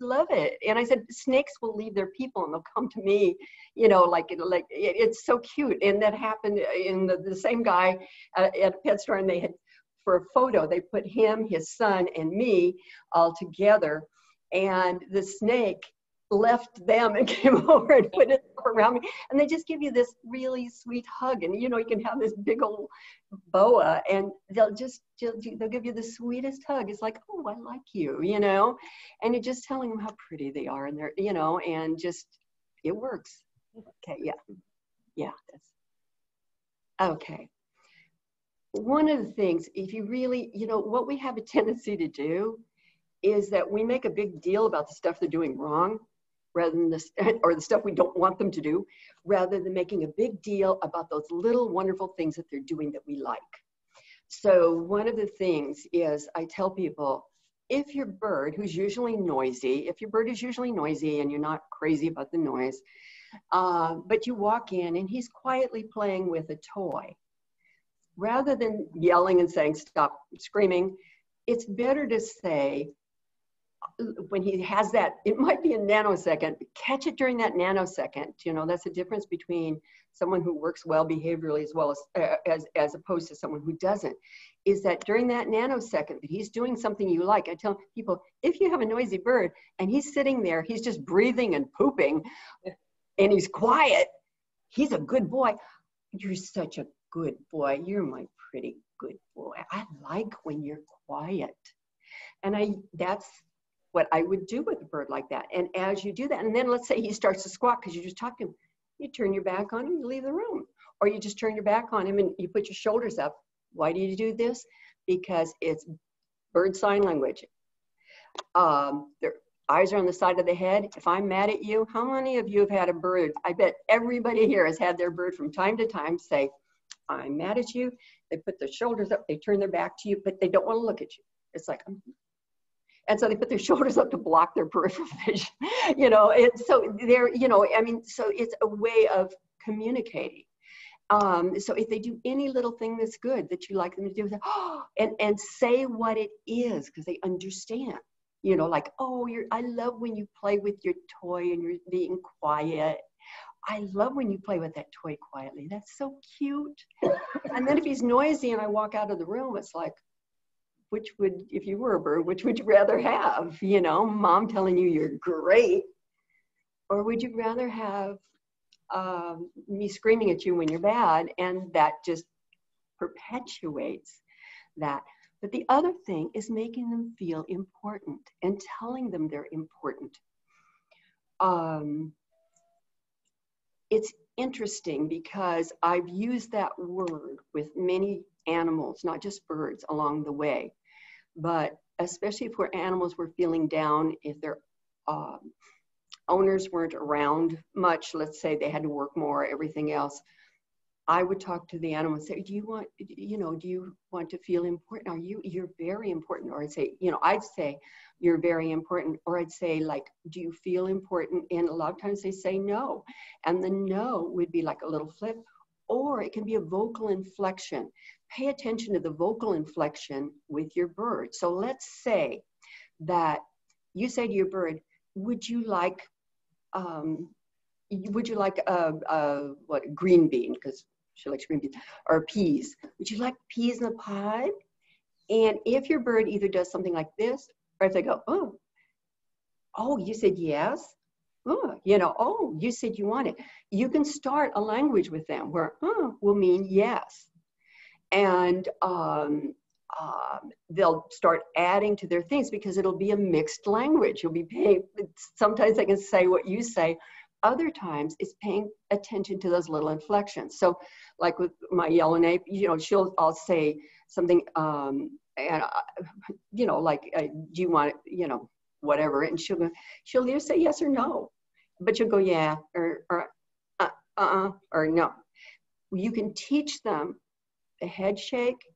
love it. And I said, snakes will leave their people and they'll come to me, it's so cute. And that happened in the same guy at a pet store, and they had, for a photo, they put him, his son, and me all together. And the snake left them and came over and put it around me. And they just give you this really sweet hug. And, you can have this big old boa, and they'll give you the sweetest hug. It's like, oh, I like you, and you're just telling them how pretty they are, and they're, and just, it works. Okay. Yeah. Okay. One of the things, if you really, what we have a tendency to do is that we make a big deal about the stuff they're doing wrong, rather than this, or the stuff we don't want them to do, rather than making a big deal about those little wonderful things that they're doing that we like. So one of the things is I tell people, if your bird, who's usually noisy, if your bird is usually noisy and you're not crazy about the noise, but you walk in and he's quietly playing with a toy, rather than yelling and saying, stop screaming, it's better to say, when he has that, it might be a nanosecond, catch it during that nanosecond. You know, that's the difference between someone who works well behaviorally as opposed to someone who doesn't, is that during that nanosecond that he's doing something you like. I tell people, if you have a noisy bird and he's sitting there, he's just breathing and pooping and he's quiet, he's a good boy. You're such a good boy. You're my pretty good boy. I like when you're quiet. And that's what I would do with a bird like that. And as you do that, and then let's say he starts to squawk because you just talked to him, you turn your back on him, you leave the room. Or you just turn your back on him and you put your shoulders up. Why do you do this? Because it's bird sign language. Their eyes are on the side of the head. If I'm mad at you, how many of you have had a bird? I bet everybody here has had their bird from time to time say, I'm mad at you. They put their shoulders up, they turn their back to you, but they don't want to look at you. It's like, and so they put their shoulders up to block their peripheral vision, you know, and so they're, you know, I mean, so it's a way of communicating. So if they do any little thing that's good that you like them to do, and say what it is, because they understand, you know, like, oh, I love when you play with your toy and you're being quiet. I love when you play with that toy quietly. That's so cute. And then if he's noisy and I walk out of the room, it's like, which would, if you were a bird, which would you rather have? You know, mom telling you you're great, or would you rather have me screaming at you when you're bad? And that just perpetuates that. But the other thing is making them feel important and telling them they're important. It's interesting because I've used that word with many animals, not just birds, along the way. But especially if animals were feeling down, if their owners weren't around much, let's say they had to work more, everything else, I would talk to the animal and say, do you want to feel important? You're very important. Or I'd say, you're very important. Or I'd say, like, do you feel important? And a lot of times they say no. And the no would be like a little flip, or it can be a vocal inflection. Pay attention to the vocal inflection with your bird. So let's say that you say to your bird, would you like a green bean, because she likes green beans, or peas. Would you like peas in the pod? And if your bird either does something like this, or if they go, oh, you said yes? Oh, you said you want it. You can start a language with them where will mean yes. And they'll start adding to their things because it'll be a mixed language. You'll be paying, sometimes they can say what you say. Other times it's paying attention to those little inflections. So like with my yellow nape, I'll say something, do you want it, whatever. And she'll either say yes or no, but she'll go, yeah, or no. You can teach them the head shake.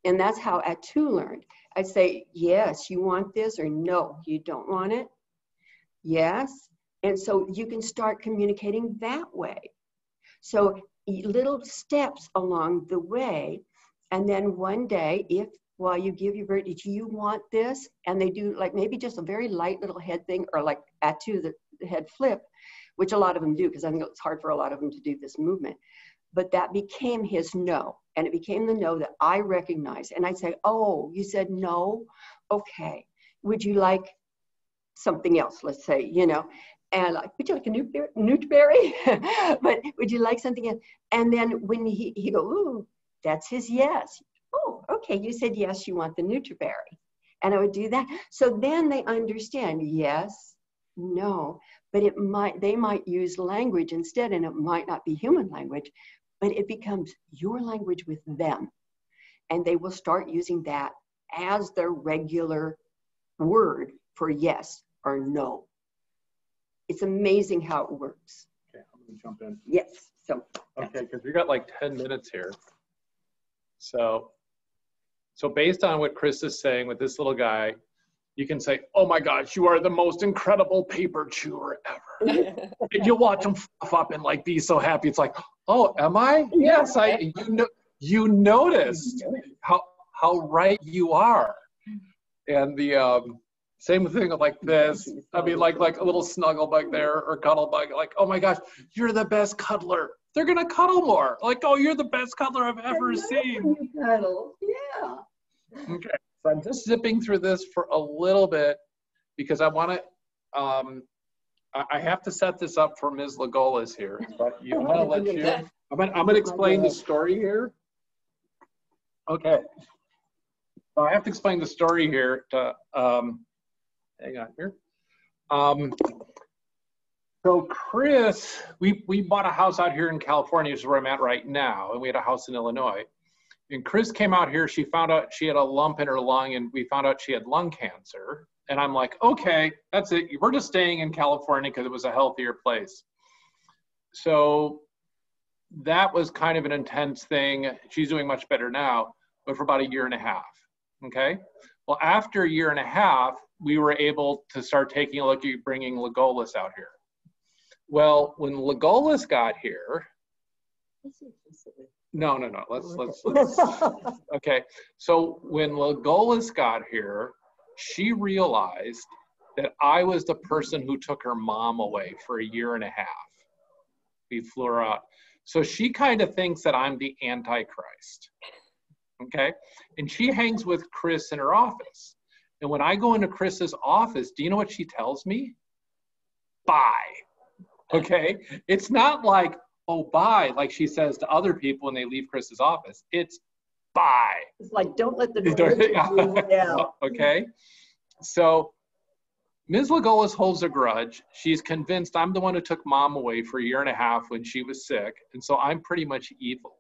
And that's how Atu learned. I'd say, yes, you want this, or no, you don't want it. Yes. And so you can start communicating that way. So little steps along the way. And then one day, while you give your bird, do you want this? And they do like maybe just a very light little head thing, or like Atu, the head flip, which a lot of them do, because I think it's hard for a lot of them to do this movement. But that became his no. And it became the no that I recognized. And I'd say, oh, you said no? Okay. Would you like something else, let's say, And like, would you like a newtberry? But would you like something else? And then when he go, ooh, that's his yes. Oh, okay, you said yes, you want the newtberry. And I would do that. So then they understand, yes, no, but they might use language instead, and it might not be human language, but it becomes your language with them. And they will start using that as their regular word for yes or no. It's amazing how it works. Okay, I'm gonna jump in. Yes, so. Okay, because we got like 10 minutes here. So based on what Chris is saying with this little guy, you can say, oh my gosh, you are the most incredible paper chewer ever. And you'll watch him fluff up and like be so happy. It's like, oh, am I? Yes, you noticed how right you are. And the same thing like this. I mean, like a little snuggle bug there or cuddle bug. Like, oh my gosh, you're the best cuddler. They're gonna cuddle more. Like, oh, you're the best cuddler I've ever seen. You cuddle, yeah. Okay, so I'm just zipping through this for a little bit because I want to. I have to set this up for Ms. Legolas here. But I'm gonna let you. I'm gonna explain the story here. Okay. So I have to explain the story here to. Hang on here. So Chris, we bought a house out here in California, which is where I'm at right now, and we had a house in Illinois. And Chris came out here, she found out she had a lump in her lung, and we found out she had lung cancer. And I'm like, okay, that's it. We're just staying in California because it was a healthier place. So that was kind of an intense thing. She's doing much better now, but for about a year and a half, okay? Well, after a year and a half, we were able to start taking a look at bringing Legolas out here. Well, when Legolas got here, no. Let's okay. So when Legolas got here, she realized that I was the person who took her mom away for a year and a half. We flew her out. So she kind of thinks that I'm the Antichrist. Okay. And she hangs with Chris in her office. And when I go into Chris's office, do you know what she tells me? Bye. Okay. It's not like, oh, bye, like she says to other people when they leave Chris's office. It's bye. It's like, don't let the door down. Okay. So Ms. Legolas holds a grudge. She's convinced I'm the one who took mom away for a year and a half when she was sick. And so I'm pretty much evil.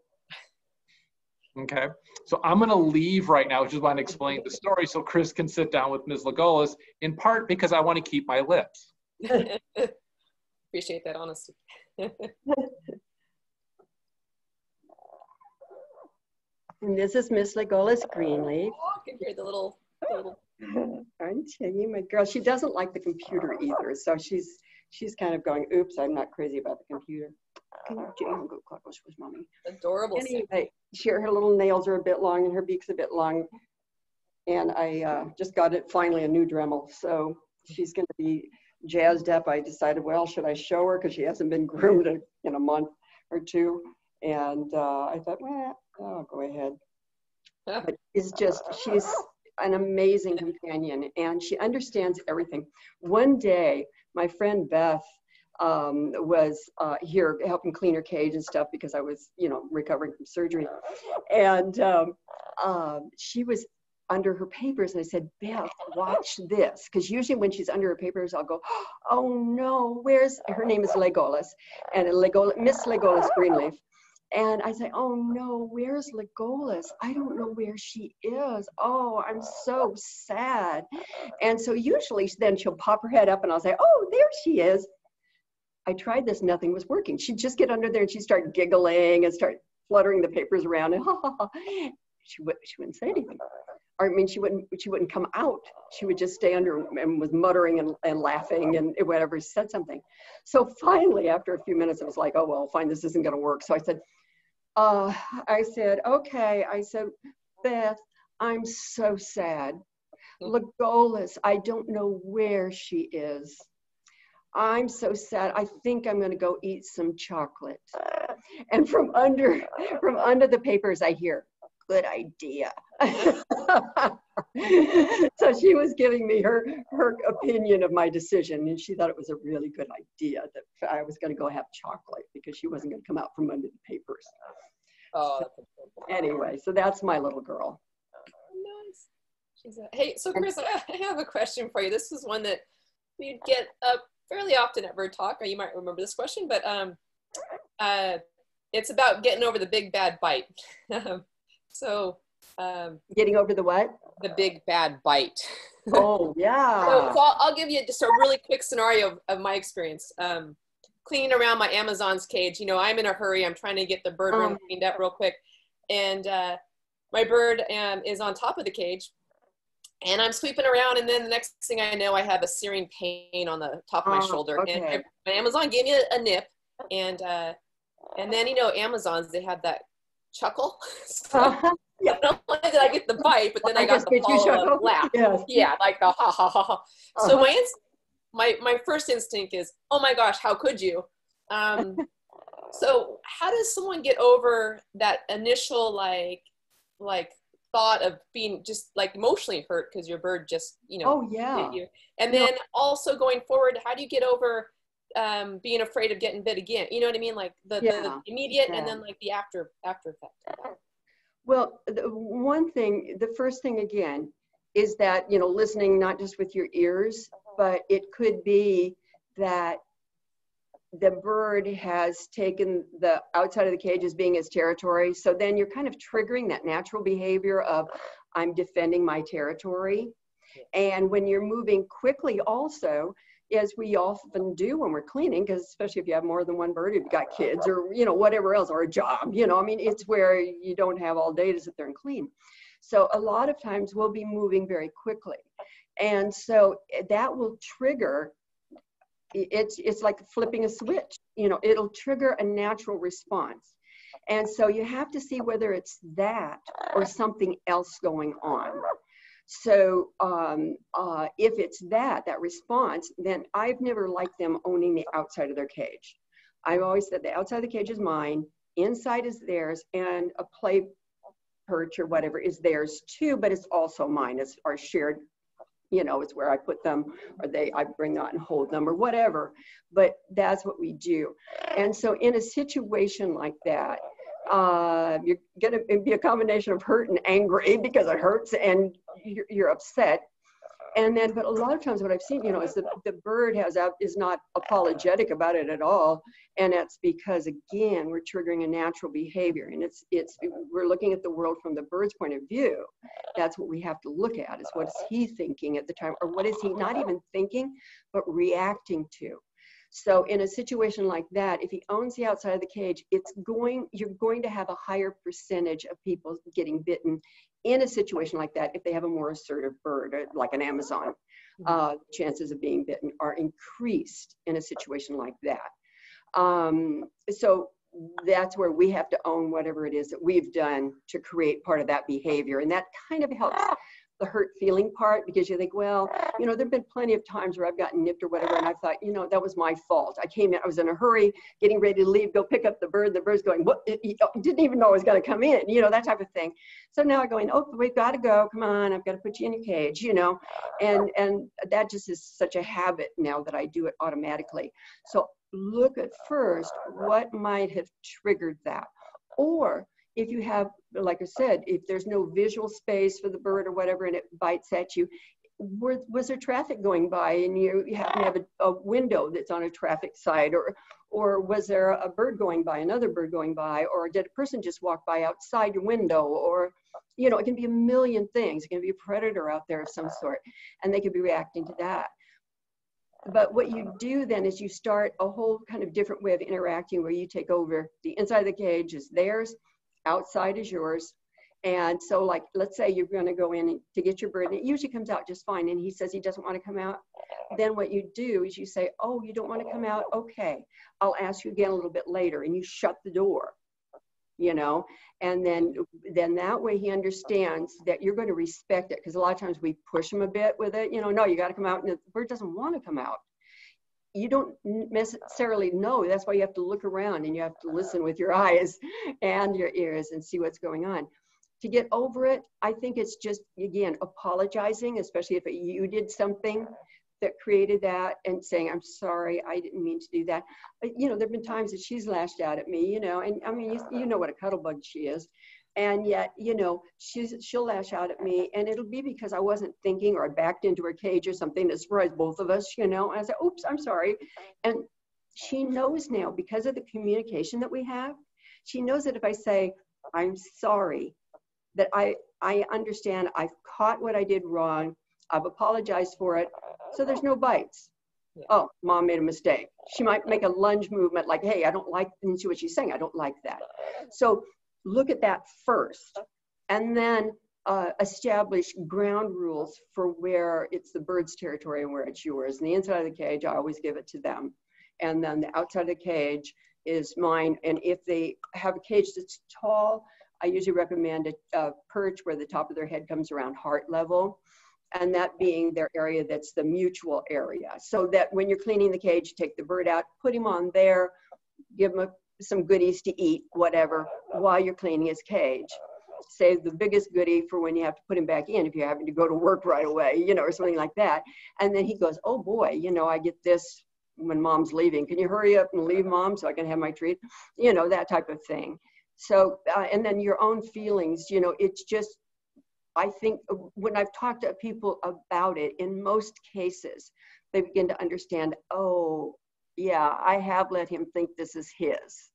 Okay. So I'm going to leave right now, which is why I'm explaining the story so Chris can sit down with Ms. Legolas, in part because I want to keep my lips. Appreciate that honesty. And this is Miss Legolas Greenleaf. Oh, I can hear the little. Aren't you, my girl? She doesn't like the computer either, so she's kind of going, oops, I'm not crazy about the computer. Can you go cuddle with mommy? Adorable. Anyway, her little nails are a bit long and her beak's a bit long. And I just got it finally a new Dremel, so she's going to be jazzed up. I decided, well, should I show her because she hasn't been groomed in a month or two? And I thought, well, I'll go ahead. But she's an amazing companion, and she understands everything. One day, my friend Beth was here helping clean her cage and stuff because I was, recovering from surgery. And she was under her papers, and I said, Beth, watch this. Because usually when she's under her papers, I'll go, oh no, her name is Legolas, and Miss Legolas Greenleaf. And I say, oh no, where's Legolas? I don't know where she is. Oh, I'm so sad. And so usually then she'll pop her head up and I'll say, oh, there she is. I tried this, nothing was working. She'd just get under there and she'd start giggling and start fluttering the papers around and she wouldn't say anything. Or, she wouldn't come out. She would just stay under and was muttering and laughing and whatever, said something. So finally, after a few minutes, it was like, oh, well, fine, this isn't gonna work. So I said, okay. I said, Beth, I'm so sad. Legolas, I don't know where she is. I'm so sad. I think I'm gonna go eat some chocolate. And from under the papers, I hear, good idea. So she was giving me her opinion of my decision, and she thought it was a really good idea that I was going to go have chocolate because she wasn't going to come out from under the papers. Oh. Anyway, so that's my little girl. Nice. Hey, so Chris, I have a question for you. This is one that we get fairly often at Bird Talk. You might remember this question, but it's about getting over the big bad bite. So Getting over the what? The big bad bite. Oh, yeah. So I'll give you just a really quick scenario of my experience. Cleaning around my Amazon's cage. You know, I'm in a hurry. I'm trying to get the bird room cleaned up real quick. And my bird is on top of the cage. And I'm sweeping around, and then the next thing I know, I have a searing pain on the top of my shoulder. Okay. And my Amazon gave me a nip. And then, you know, Amazons, they have that chuckle. So, not only did I get the bite, but then I got the follow-up laugh. Yes. Yeah, like the ha ha ha ha. So my first instinct is, oh my gosh, how could you? So how does someone get over that initial like thought of being just like emotionally hurt because your bird just, you know, hit you? And then also going forward, how do you get over being afraid of getting bit again? You know what I mean? Like the immediate and then like the after effect. Well, the first thing again is that, you know, listening not just with your ears, but it could be that the bird has taken the outside of the cage as being its territory. So then you're kind of triggering that natural behavior of I'm defending my territory. And when you're moving quickly also, as we often do when we're cleaning, because especially if you have more than one bird, if you've got kids or, you know, whatever else, or a job, you know, I mean, it's where you don't have all day to sit there and clean. So a lot of times we'll be moving very quickly. And so that will trigger, it's like flipping a switch, you know, it'll trigger a natural response. And so you have to see whether it's that or something else going on. So if it's that response, then I've never liked them owning the outside of their cage. I've always said the outside of the cage is mine, inside is theirs, and a play perch or whatever is theirs too, but it's also mine. It's our shared, you know, it's where I put them, or I bring them out and hold them or whatever, but that's what we do. And so in a situation like that, you're going to be a combination of hurt and angry because it hurts and you're upset. And then, but a lot of times what I've seen, you know, is the bird is not apologetic about it at all. And that's because, again, we're triggering a natural behavior. And we're looking at the world from the bird's point of view. That's what we have to look at, is what is he thinking at the time, or what is he not even thinking, but reacting to. So in a situation like that, if he owns the outside of the cage, you're going to have a higher percentage of people getting bitten in a situation like that. If they have a more assertive bird, like an Amazon, chances of being bitten are increased in a situation like that. So that's where we have to own whatever it is that we've done to create part of that behavior. And that kind of helps the hurt feeling part, because you think, well, you know, there've been plenty of times where I've gotten nipped or whatever, and I thought, you know, that was my fault. I came in, I was in a hurry, getting ready to leave, go pick up the bird's going, what? Didn't even know I was going to come in, you know, that type of thing. So now I'm going, oh, we've got to go, come on, I've got to put you in your cage, you know, and that just is such a habit now that I do it automatically. So look at first what might have triggered that. Or if you have, like I said, if there's no visual space for the bird or whatever, and it bites at you, was there traffic going by and you happen to have a window that's on a traffic side, or was there a bird going by, another bird going by, or did a person just walk by outside your window, or, you know, it can be a million things. It can be a predator out there of some sort, and they could be reacting to that. But what you do then is you start a whole kind of different way of interacting, where you take over. The inside of the cage is theirs, outside is yours. And so, like, let's say you're going to go in to get your bird, and it usually comes out just fine, and he says he doesn't want to come out. Then what you do is you say, oh, you don't want to come out? Okay, I'll ask you again a little bit later, and you shut the door, you know, and then that way he understands that you're going to respect it, because a lot of times we push him a bit with it, you know, no, you got to come out, and the bird doesn't want to come out. You don't necessarily know. That's why you have to look around, and you have to listen with your eyes and your ears and see what's going on. To get over it, I think it's just, again, apologizing, especially if you did something that created that, and saying, I'm sorry, I didn't mean to do that. You know, there have been times that she's lashed out at me, you know, and I mean, you know what a cuddle bug she is. And yet, you know, she'll lash out at me, and it'll be because I wasn't thinking, or I backed into her cage or something that surprised both of us, you know, and I said, oops, I'm sorry. And she knows now, because of the communication that we have, she knows that if I say, I'm sorry, that I understand I've caught what I did wrong. I've apologized for it. So there's no bites. Yeah. Oh, mom made a mistake. She might make a lunge movement like, hey, I don't like, and see what she's saying. I don't like that. So look at that first. And then establish ground rules for where it's the bird's territory and where it's yours. And the inside of the cage, I always give it to them. And then the outside of the cage is mine. And if they have a cage that's tall, I usually recommend a perch where the top of their head comes around heart level. And that being their area that's the mutual area. So that when you're cleaning the cage, take the bird out, put him on there, give him some goodies to eat, whatever, while you're cleaning his cage. Save the biggest goodie for when you have to put him back in if you're having to go to work right away, you know, or something like that. And then he goes, oh boy, you know, I get this when mom's leaving. Can you hurry up and leave, mom, so I can have my treat? You know, that type of thing. So, and then your own feelings, you know, it's just, I think when I've talked to people about it, in most cases, they begin to understand, oh, yeah, I have let him think this is his.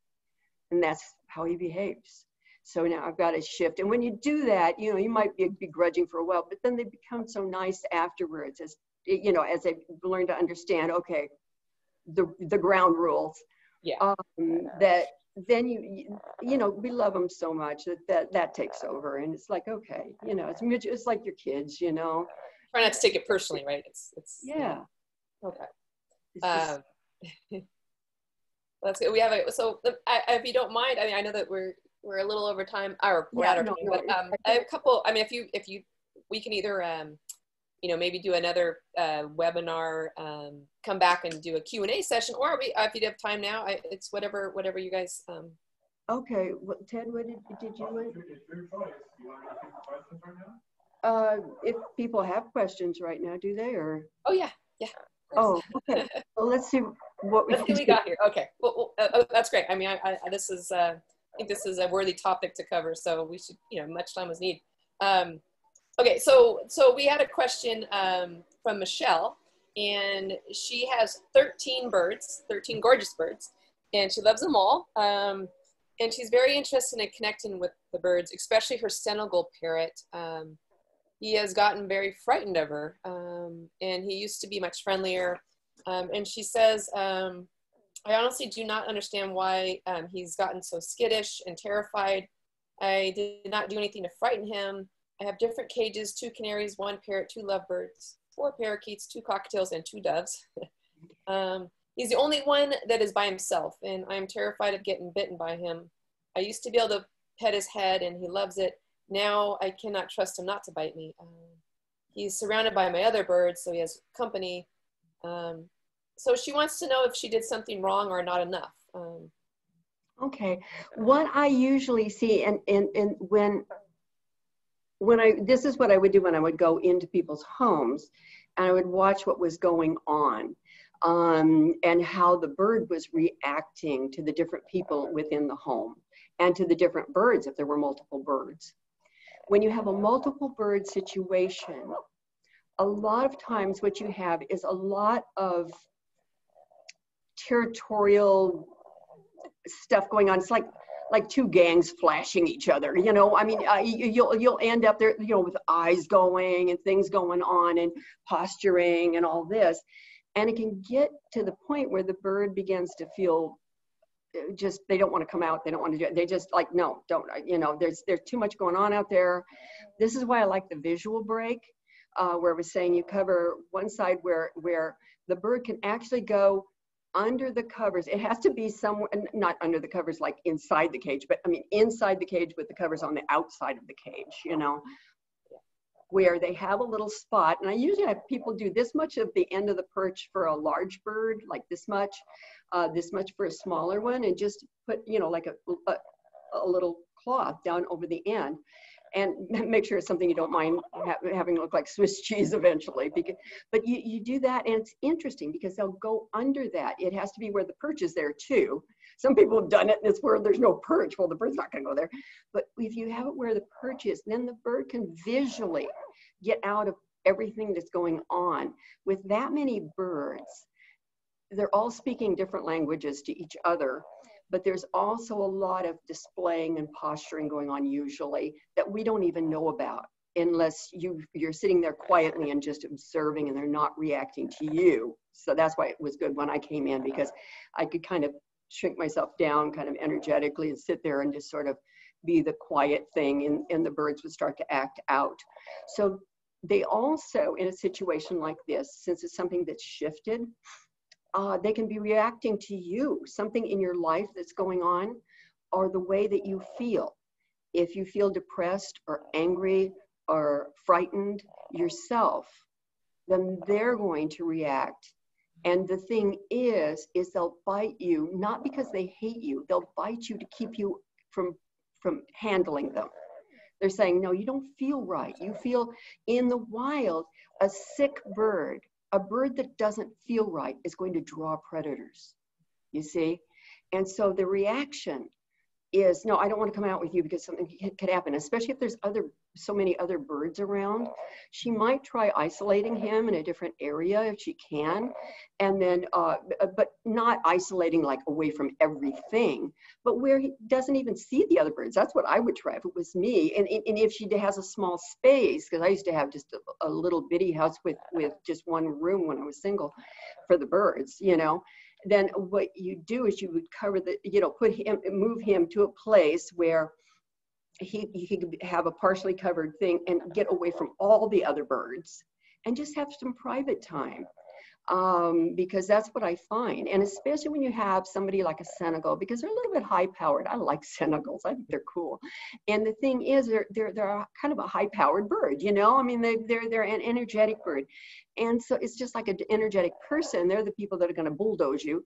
And that's how he behaves. So now I've got to shift. And when you do that, you know, you might be begrudging for a while, but then they become so nice afterwards as, you know, as they learn to understand, okay, the ground rules. Yeah. That then you know, we love them so much that takes over, and it's like, okay, you know, it's like your kids, you know. Try not to take it personally, right? It's yeah. Okay. That's good. We have if you don't mind, I mean, I know that we're a little over time, or we're out of time, but I have a couple. I mean, if you, we can either you know, maybe do another webinar, come back and do a Q&A session, or if you have time now, it's whatever you guys. Okay, Ted, what did you want? It's your choice. Do you want to take questions right now? If people have questions right now, do they, or? Oh yeah. Oh, okay. Well, let's see what we got here. Okay. Well, that's great. I mean, I this is I think this is a worthy topic to cover, so we should, you know, much time was needed. Okay, so we had a question from Michelle, and she has 13 birds, 13 gorgeous birds, and she loves them all. And she's very interested in connecting with the birds, especially her Senegal parrot. He has gotten very frightened of her, and he used to be much friendlier. And she says, I honestly do not understand why he's gotten so skittish and terrified. I did not do anything to frighten him. I have different cages, 2 canaries, 1 parrot, 2 lovebirds, 4 parakeets, 2 cockatiels, and 2 doves. He's the only one that is by himself, and I'm terrified of getting bitten by him. I used to be able to pet his head, and he loves it. Now I cannot trust him not to bite me. He's surrounded by my other birds, so he has company. So she wants to know if she did something wrong or not enough. Okay, what I usually see, and this is what I would do when I would go into people's homes, and I would watch what was going on, and how the bird was reacting to the different people within the home, and to the different birds if there were multiple birds. When you have a multiple bird situation, a lot of times what you have is a lot of territorial stuff going on. It's like 2 gangs flashing each other, you know. I mean, you'll end up there, you know, with eyes going and things going on and posturing and all this. And it can get to the point where the bird begins to feel just, they don't want to come out. They don't want to do it. They just like, no, don't, you know, there's too much going on out there. This is why I like the visual break, where I was saying you cover one side where the bird can actually go under the covers. It has to be somewhere, not under the covers like inside the cage, but I mean inside the cage with the covers on the outside of the cage, you know, where they have a little spot. And I usually have people do this much of the end of the perch for a large bird, like this much for a smaller one, and just put, you know, like a little cloth down over the end. And make sure it's something you don't mind having look like Swiss cheese eventually. But you do that, and it's interesting because they'll go under that. It has to be where the perch is there too. Some people have done it, and it's where there's no perch. Well, the bird's not going to go there. But if you have it where the perch is, then the bird can visually get out of everything that's going on. With that many birds, they're all speaking different languages to each other. but there's also a lot of displaying and posturing going on usually that we don't even know about unless you're sitting there quietly and just observing and they're not reacting to you. So that's why it was good when I came in, because I could kind of shrink myself down kind of energetically and sit there and just sort of be the quiet thing, and the birds would start to act out. So they also, in a situation like this, since it's something that's shifted, they can be reacting to you, something in your life that's going on, or the way that you feel. If you feel depressed or angry or frightened yourself, then they're going to react. And the thing is they'll bite you, not because they hate you, they'll bite you to keep you from handling them. They're saying, no, you don't feel right. You feel, in the wild, a sick bird, a bird that doesn't feel right is going to draw predators, you see? And so the reaction is, no, I don't want to come out with you because something could happen, especially if there's so many other birds around. She might try isolating him in a different area if she can, and then, but not isolating like away from everything, but where he doesn't even see the other birds. That's what I would try if it was me. And if she has a small space, because I used to have just a little bitty house with just one room when I was single for the birds, you know, then what you do is you would cover the, you know, move him to a place where he could have a partially covered thing and get away from all the other birds and just have some private time. Because that's what I find. And especially when you have somebody like a Senegal, because they're a little bit high powered. I like Senegals, I think they're cool. And the thing is, they're kind of a high powered bird, you know? I mean, they're an energetic bird. And so it's just like an energetic person. They're the people that are gonna bulldoze you.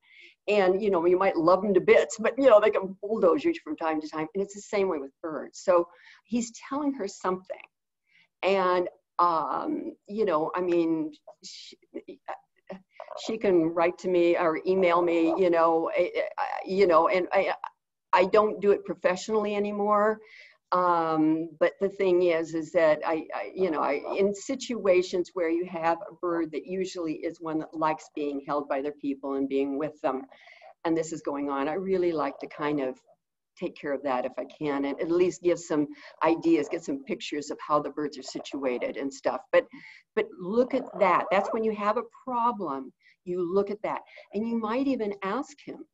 And, you know, you might love them to bits, but, you know, they can bulldoze you from time to time. And it's the same way with birds. So he's telling her something. And, you know, I mean, she can write to me or email me, you know, and I don't do it professionally anymore. But the thing is that in situations where you have a bird that usually is one that likes being held by their people and being with them, and this is going on, I really like to kind of take care of that if I can, and at least give some ideas, get some pictures of how the birds are situated and stuff. But look at that. That's when you have a problem. You look at that, and you might even ask him,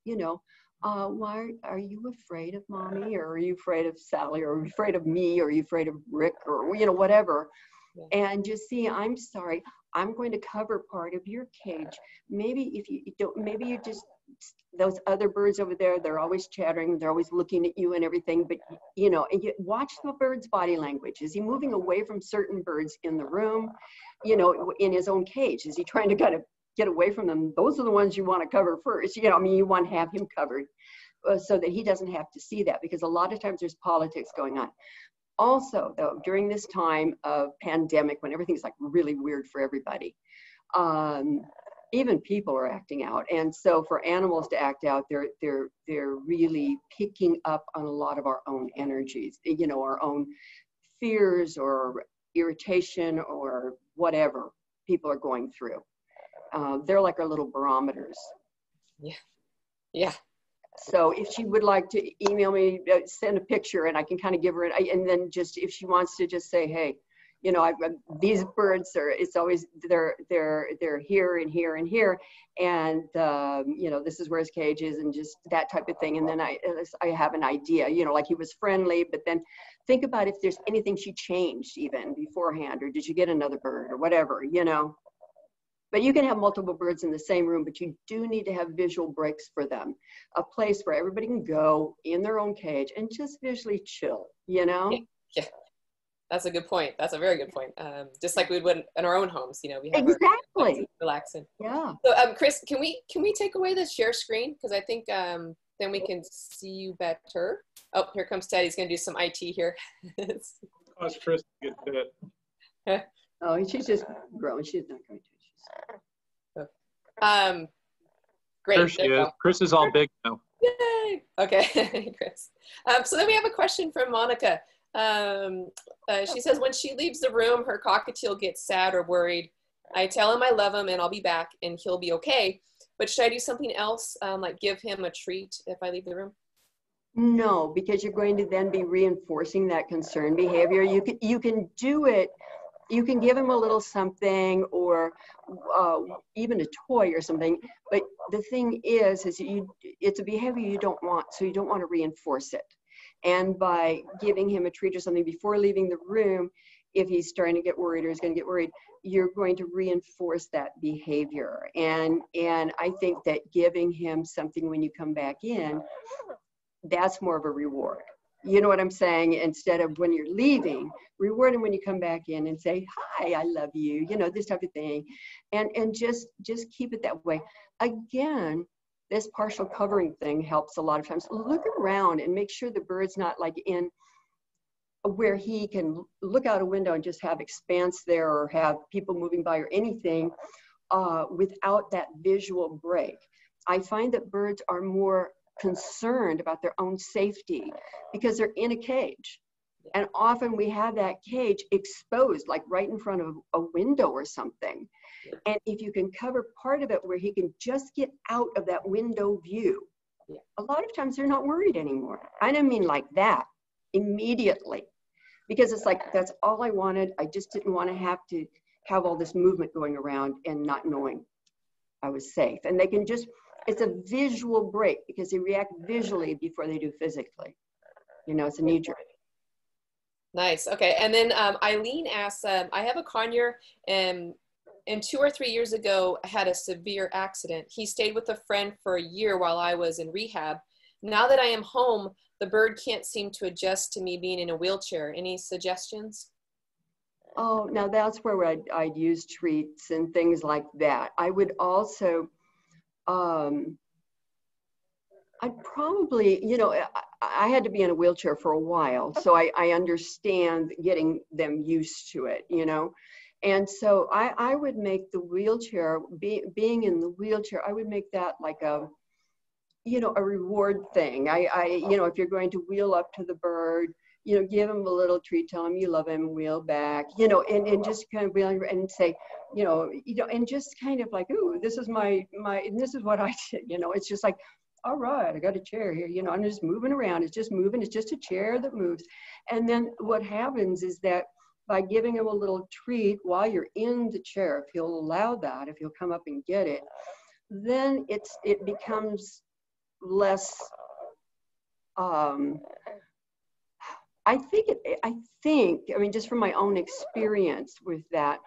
you know, why are you afraid of mommy, or are you afraid of Sally, or are you afraid of me, or are you afraid of Rick, or, you know, whatever. Yeah. And just see, I'm sorry, I'm going to cover part of your cage. Maybe if you don't, maybe you just, those other birds over there, they're always chattering, they're always looking at you and everything, but, you know, and you watch the bird's body language. Is he moving away from certain birds in the room, you know, in his own cage? Is he trying to kind of get away from them? Those are the ones you want to cover first. You know, I mean, you want to have him covered so that he doesn't have to see that, because a lot of times there's politics going on. Also, though, during this time of pandemic, when everything's like really weird for everybody, even people are acting out. And so for animals to act out, they're really picking up on a lot of our own energies, you know, our own fears or irritation or whatever people are going through. They're like our little barometers. Yeah. Yeah. So if she would like to email me, send a picture, and I can kind of give her it. And then just, if she wants to just say, hey, you know, these birds are, it's always, they're here and here and here. And, you know, this is where his cage is, and just that type of thing. And then I have an idea, you know, like he was friendly, but then think about if there's anything she changed even beforehand, or did you get another bird or whatever, you know. But you can have multiple birds in the same room, but you do need to have visual breaks for them. A place where everybody can go in their own cage and just visually chill, you know? Yeah. That's a good point. That's a very good point. Just like we would in our own homes, you know, we have exactly relaxing. Yeah. So, Chris, can we take away the share screen? Because I think then we can see you better. Oh, here comes Ted. He's going to do some IT here. Cause Chris to get that. Oh, she's just growing. She's not going to. Great. There she is. Chris is all big now. Yay. Okay, Chris. So then we have a question from Monica. She says, when she leaves the room, her cockatiel gets sad or worried. I tell him I love him and I'll be back and he'll be okay. But should I do something else, like give him a treat if I leave the room? No, because you're going to then be reinforcing that concerned behavior. You can do it. You can give him a little something, or even a toy or something. But the thing is it's a behavior you don't want, so you don't want to reinforce it. And by giving him a treat or something before leaving the room, if he's starting to get worried or he's going to get worried, you're going to reinforce that behavior. And I think that giving him something when you come back in, that's more of a reward. You know what I'm saying? Instead of when you're leaving, reward him when you come back in and say, hi, I love you, you know, this type of thing. And just keep it that way. Again, this partial covering thing helps a lot of times. Look around and make sure the bird's not like in where he can look out a window and just have expanse there, or have people moving by or anything without that visual break. I find that birds are more concerned about their own safety because they're in a cage. And often we have that cage exposed, like right in front of a window or something. And if you can cover part of it where he can just get out of that window view, a lot of times they're not worried anymore. I don't mean like that immediately, because it's like, that's all I wanted. I just didn't want to have all this movement going around and not knowing I was safe. And they can just, it's a visual break because they react visually before they do physically. You know, it's a knee jerk. Nice. Okay. And then Eileen asks, I have a conure, and 2 or 3 years ago, I had a severe accident. He stayed with a friend for a year while I was in rehab. Now that I am home, the bird can't seem to adjust to me being in a wheelchair. Any suggestions? Oh, now that's where I'd use treats and things like that. I would also, I'd probably, you know, I had to be in a wheelchair for a while, so I understand getting them used to it, you know. And so I would make the wheelchair, being in the wheelchair, I would make that like a, you know, a reward thing. You know, if you're going to wheel up to the bird, you know, give him a little treat, tell him you love him, wheel back, you know, and just kind of wheel and say, you know, and just kind of like, ooh, this is this is what I did, you know. It's just like, all right, I got a chair here, you know, I'm just moving around. It's just moving. It's just a chair that moves. And then what happens is that by giving him a little treat while you're in the chair, if he'll allow that, if he'll come up and get it, then it becomes less, I mean, just from my own experience with that,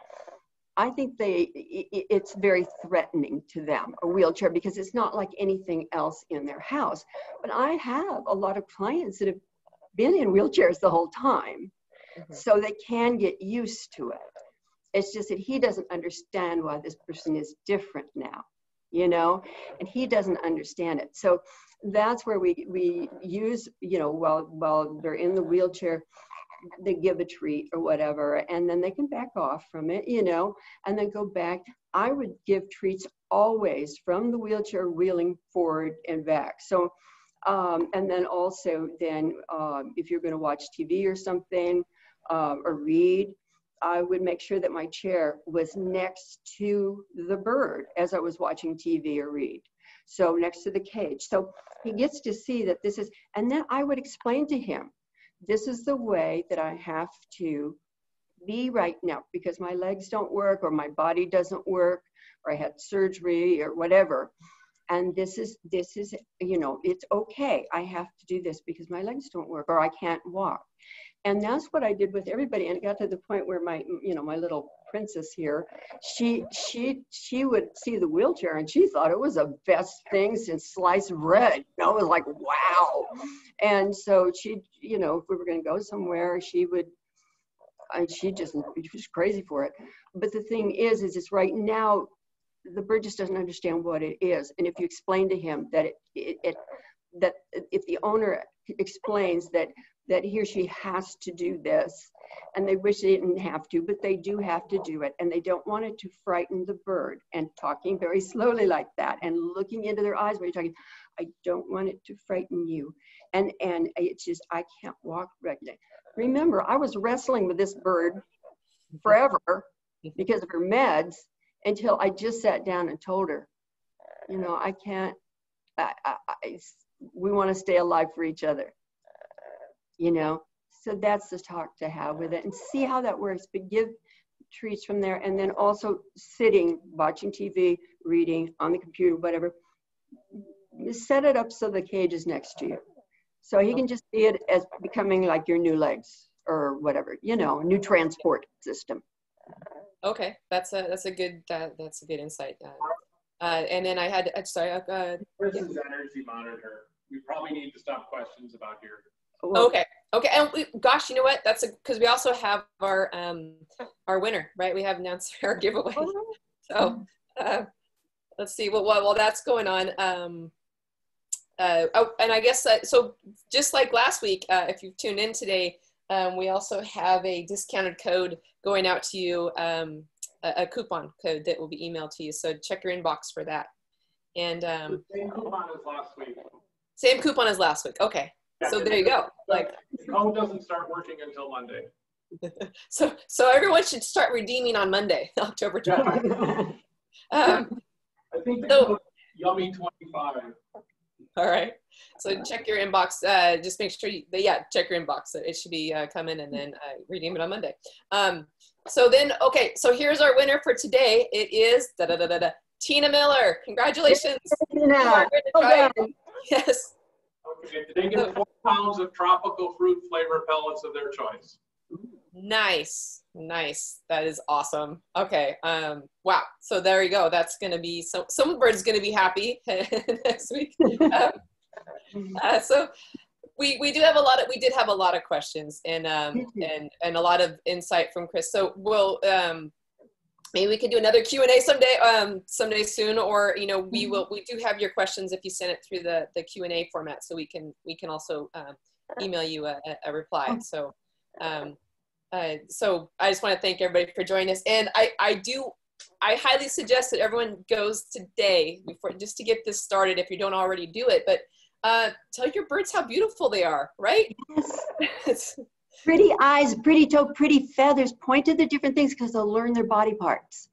I think it's very threatening to them, a wheelchair, because it's not like anything else in their house. But I have a lot of clients that have been in wheelchairs the whole time, so they can get used to it. It's just that he doesn't understand why this person is different now, you know, and he doesn't understand it. So that's where we use, you know, while they're in the wheelchair, they give a treat or whatever, and then they can back off from it, you know, and then go back. I would give treats always from the wheelchair, wheeling forward and back. So, and then also then if you're going to watch TV or something or read, I would make sure that my chair was next to the bird as I was watching TV or read. So next to the cage. So he gets to see that this is, and then I would explain to him, this is the way that I have to be right now because my legs don't work or my body doesn't work or I had surgery or whatever. And this is, you know, it's okay. I have to do this because my legs don't work or I can't walk. And that's what I did with everybody. And it got to the point where my, you know, my little princess here, she would see the wheelchair and she thought it was the best thing since sliced bread. You know, it was like, wow. And so she, you know, if we were going to go somewhere, she was crazy for it. But the thing is it's right now, the bird just doesn't understand what it is. And if you explain to him that that if the owner explains that he or she has to do this, and they wish they didn't have to, but they do have to do it, and they don't want it to frighten the bird, and talking very slowly like that, and looking into their eyes while you're talking, I don't want it to frighten you, and it's just, I can't walk regularly. Remember, I was wrestling with this bird forever because of her meds until I just sat down and told her, You know, I can't, we want to stay alive for each other, you know? So that's the talk to have with it and see how that works, but give treats from there. And then also sitting, watching TV, reading on the computer, whatever, set it up so the cage is next to you. So he can just see it as becoming like your new legs or whatever, you know, new transport system. Okay, that's a good insight. And then I had, sorry. Chris's energy monitor. We probably need to stop questions about here. Okay, and gosh, you know what? That's because we also have our winner, right? We have announced our giveaway. So let's see. Well, while that's going on, and I guess so. Just like last week, if you tuned in today, we also have a discounted code going out to you, a coupon code that will be emailed to you. So check your inbox for that. And same coupon as last week. Same coupon as last week. Okay. Yeah, so there you go. Like, the code doesn't start working until Monday. So everyone should start redeeming on Monday, October 12th. I think so, Yummy 25. All right. So check your inbox. Just make sure check your inbox. It should be coming, and then redeem it on Monday. So then, okay. So here's our winner for today. It is Tina Miller. Congratulations. Tina. Yes. Okay. They get 4 pounds of tropical fruit flavor pellets of their choice. Nice. That is awesome. Okay. Wow. So there you go. That's going to be some bird's going to be happy next week. So we did have a lot of questions and a lot of insight from Chris. So we'll maybe we can do another Q&A someday soon, or you know we do have your questions if you send it through the Q&A format, so we can also email you a reply. So so I just want to thank everybody for joining us, and I highly suggest that everyone goes today just to get this started if you don't already do it, but tell your birds how beautiful they are, right? Yes. Pretty eyes, pretty toe, pretty feathers, point to the different things because they'll learn their body parts.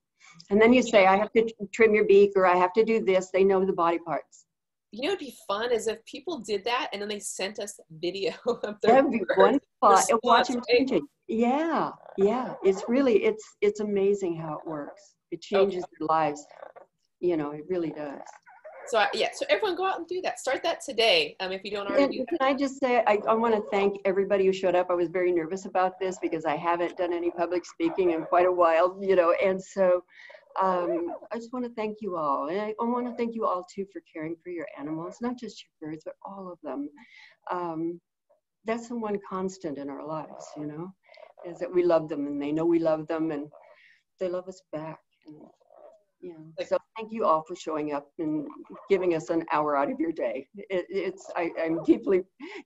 And then you say, I have to trim your beak, or I have to do this. They know the body parts. You know, it'd be fun is if people did that and then they sent us video of their That'd be wonderful. Watch them changing. Yeah. It's really, it's amazing how it works. It changes their lives. You know, it really does. So so everyone go out and do that. Start that today if you don't already do that. Can I just say, I want to thank everybody who showed up. I was very nervous about this because I haven't done any public speaking in quite a while, you know, and so I just want to thank you all. And I want to thank you all too for caring for your animals, not just your birds, but all of them. That's the one constant in our lives, you know, is that we love them and they know we love them and they love us back. And, you know, so thank you all for showing up and giving us an hour out of your day. I'm deeply,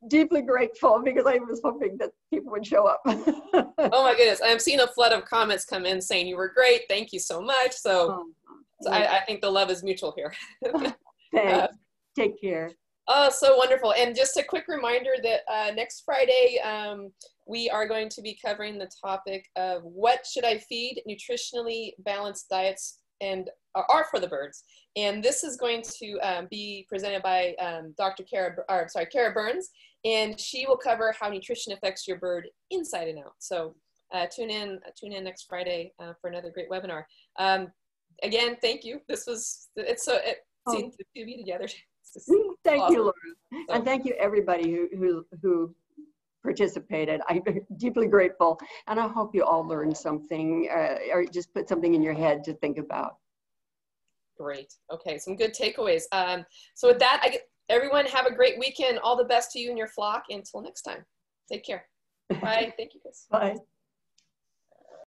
deeply grateful because I was hoping that people would show up. Oh my goodness. I've seen a flood of comments come in saying you were great. Thank you so much. So I think the love is mutual here. Thanks. Take care. Oh, so wonderful. And just a quick reminder that next Friday, we are going to be covering the topic of what should I feed nutritionally balanced diets and are for the birds. And this is going to be presented by Dr. Kara Burns, and she will cover how nutrition affects your bird inside and out. So tune in next Friday for another great webinar. Again, thank you. It seems to be together. Thank awesome. you, Laura. So, and thank you everybody who participated. I'm deeply grateful, and I hope you all learned something or just put something in your head to think about. Great. Okay, some good takeaways. So with that, everyone have a great weekend. All the best to you and your flock. Until next time, take care. Bye. Thank you, guys. Bye.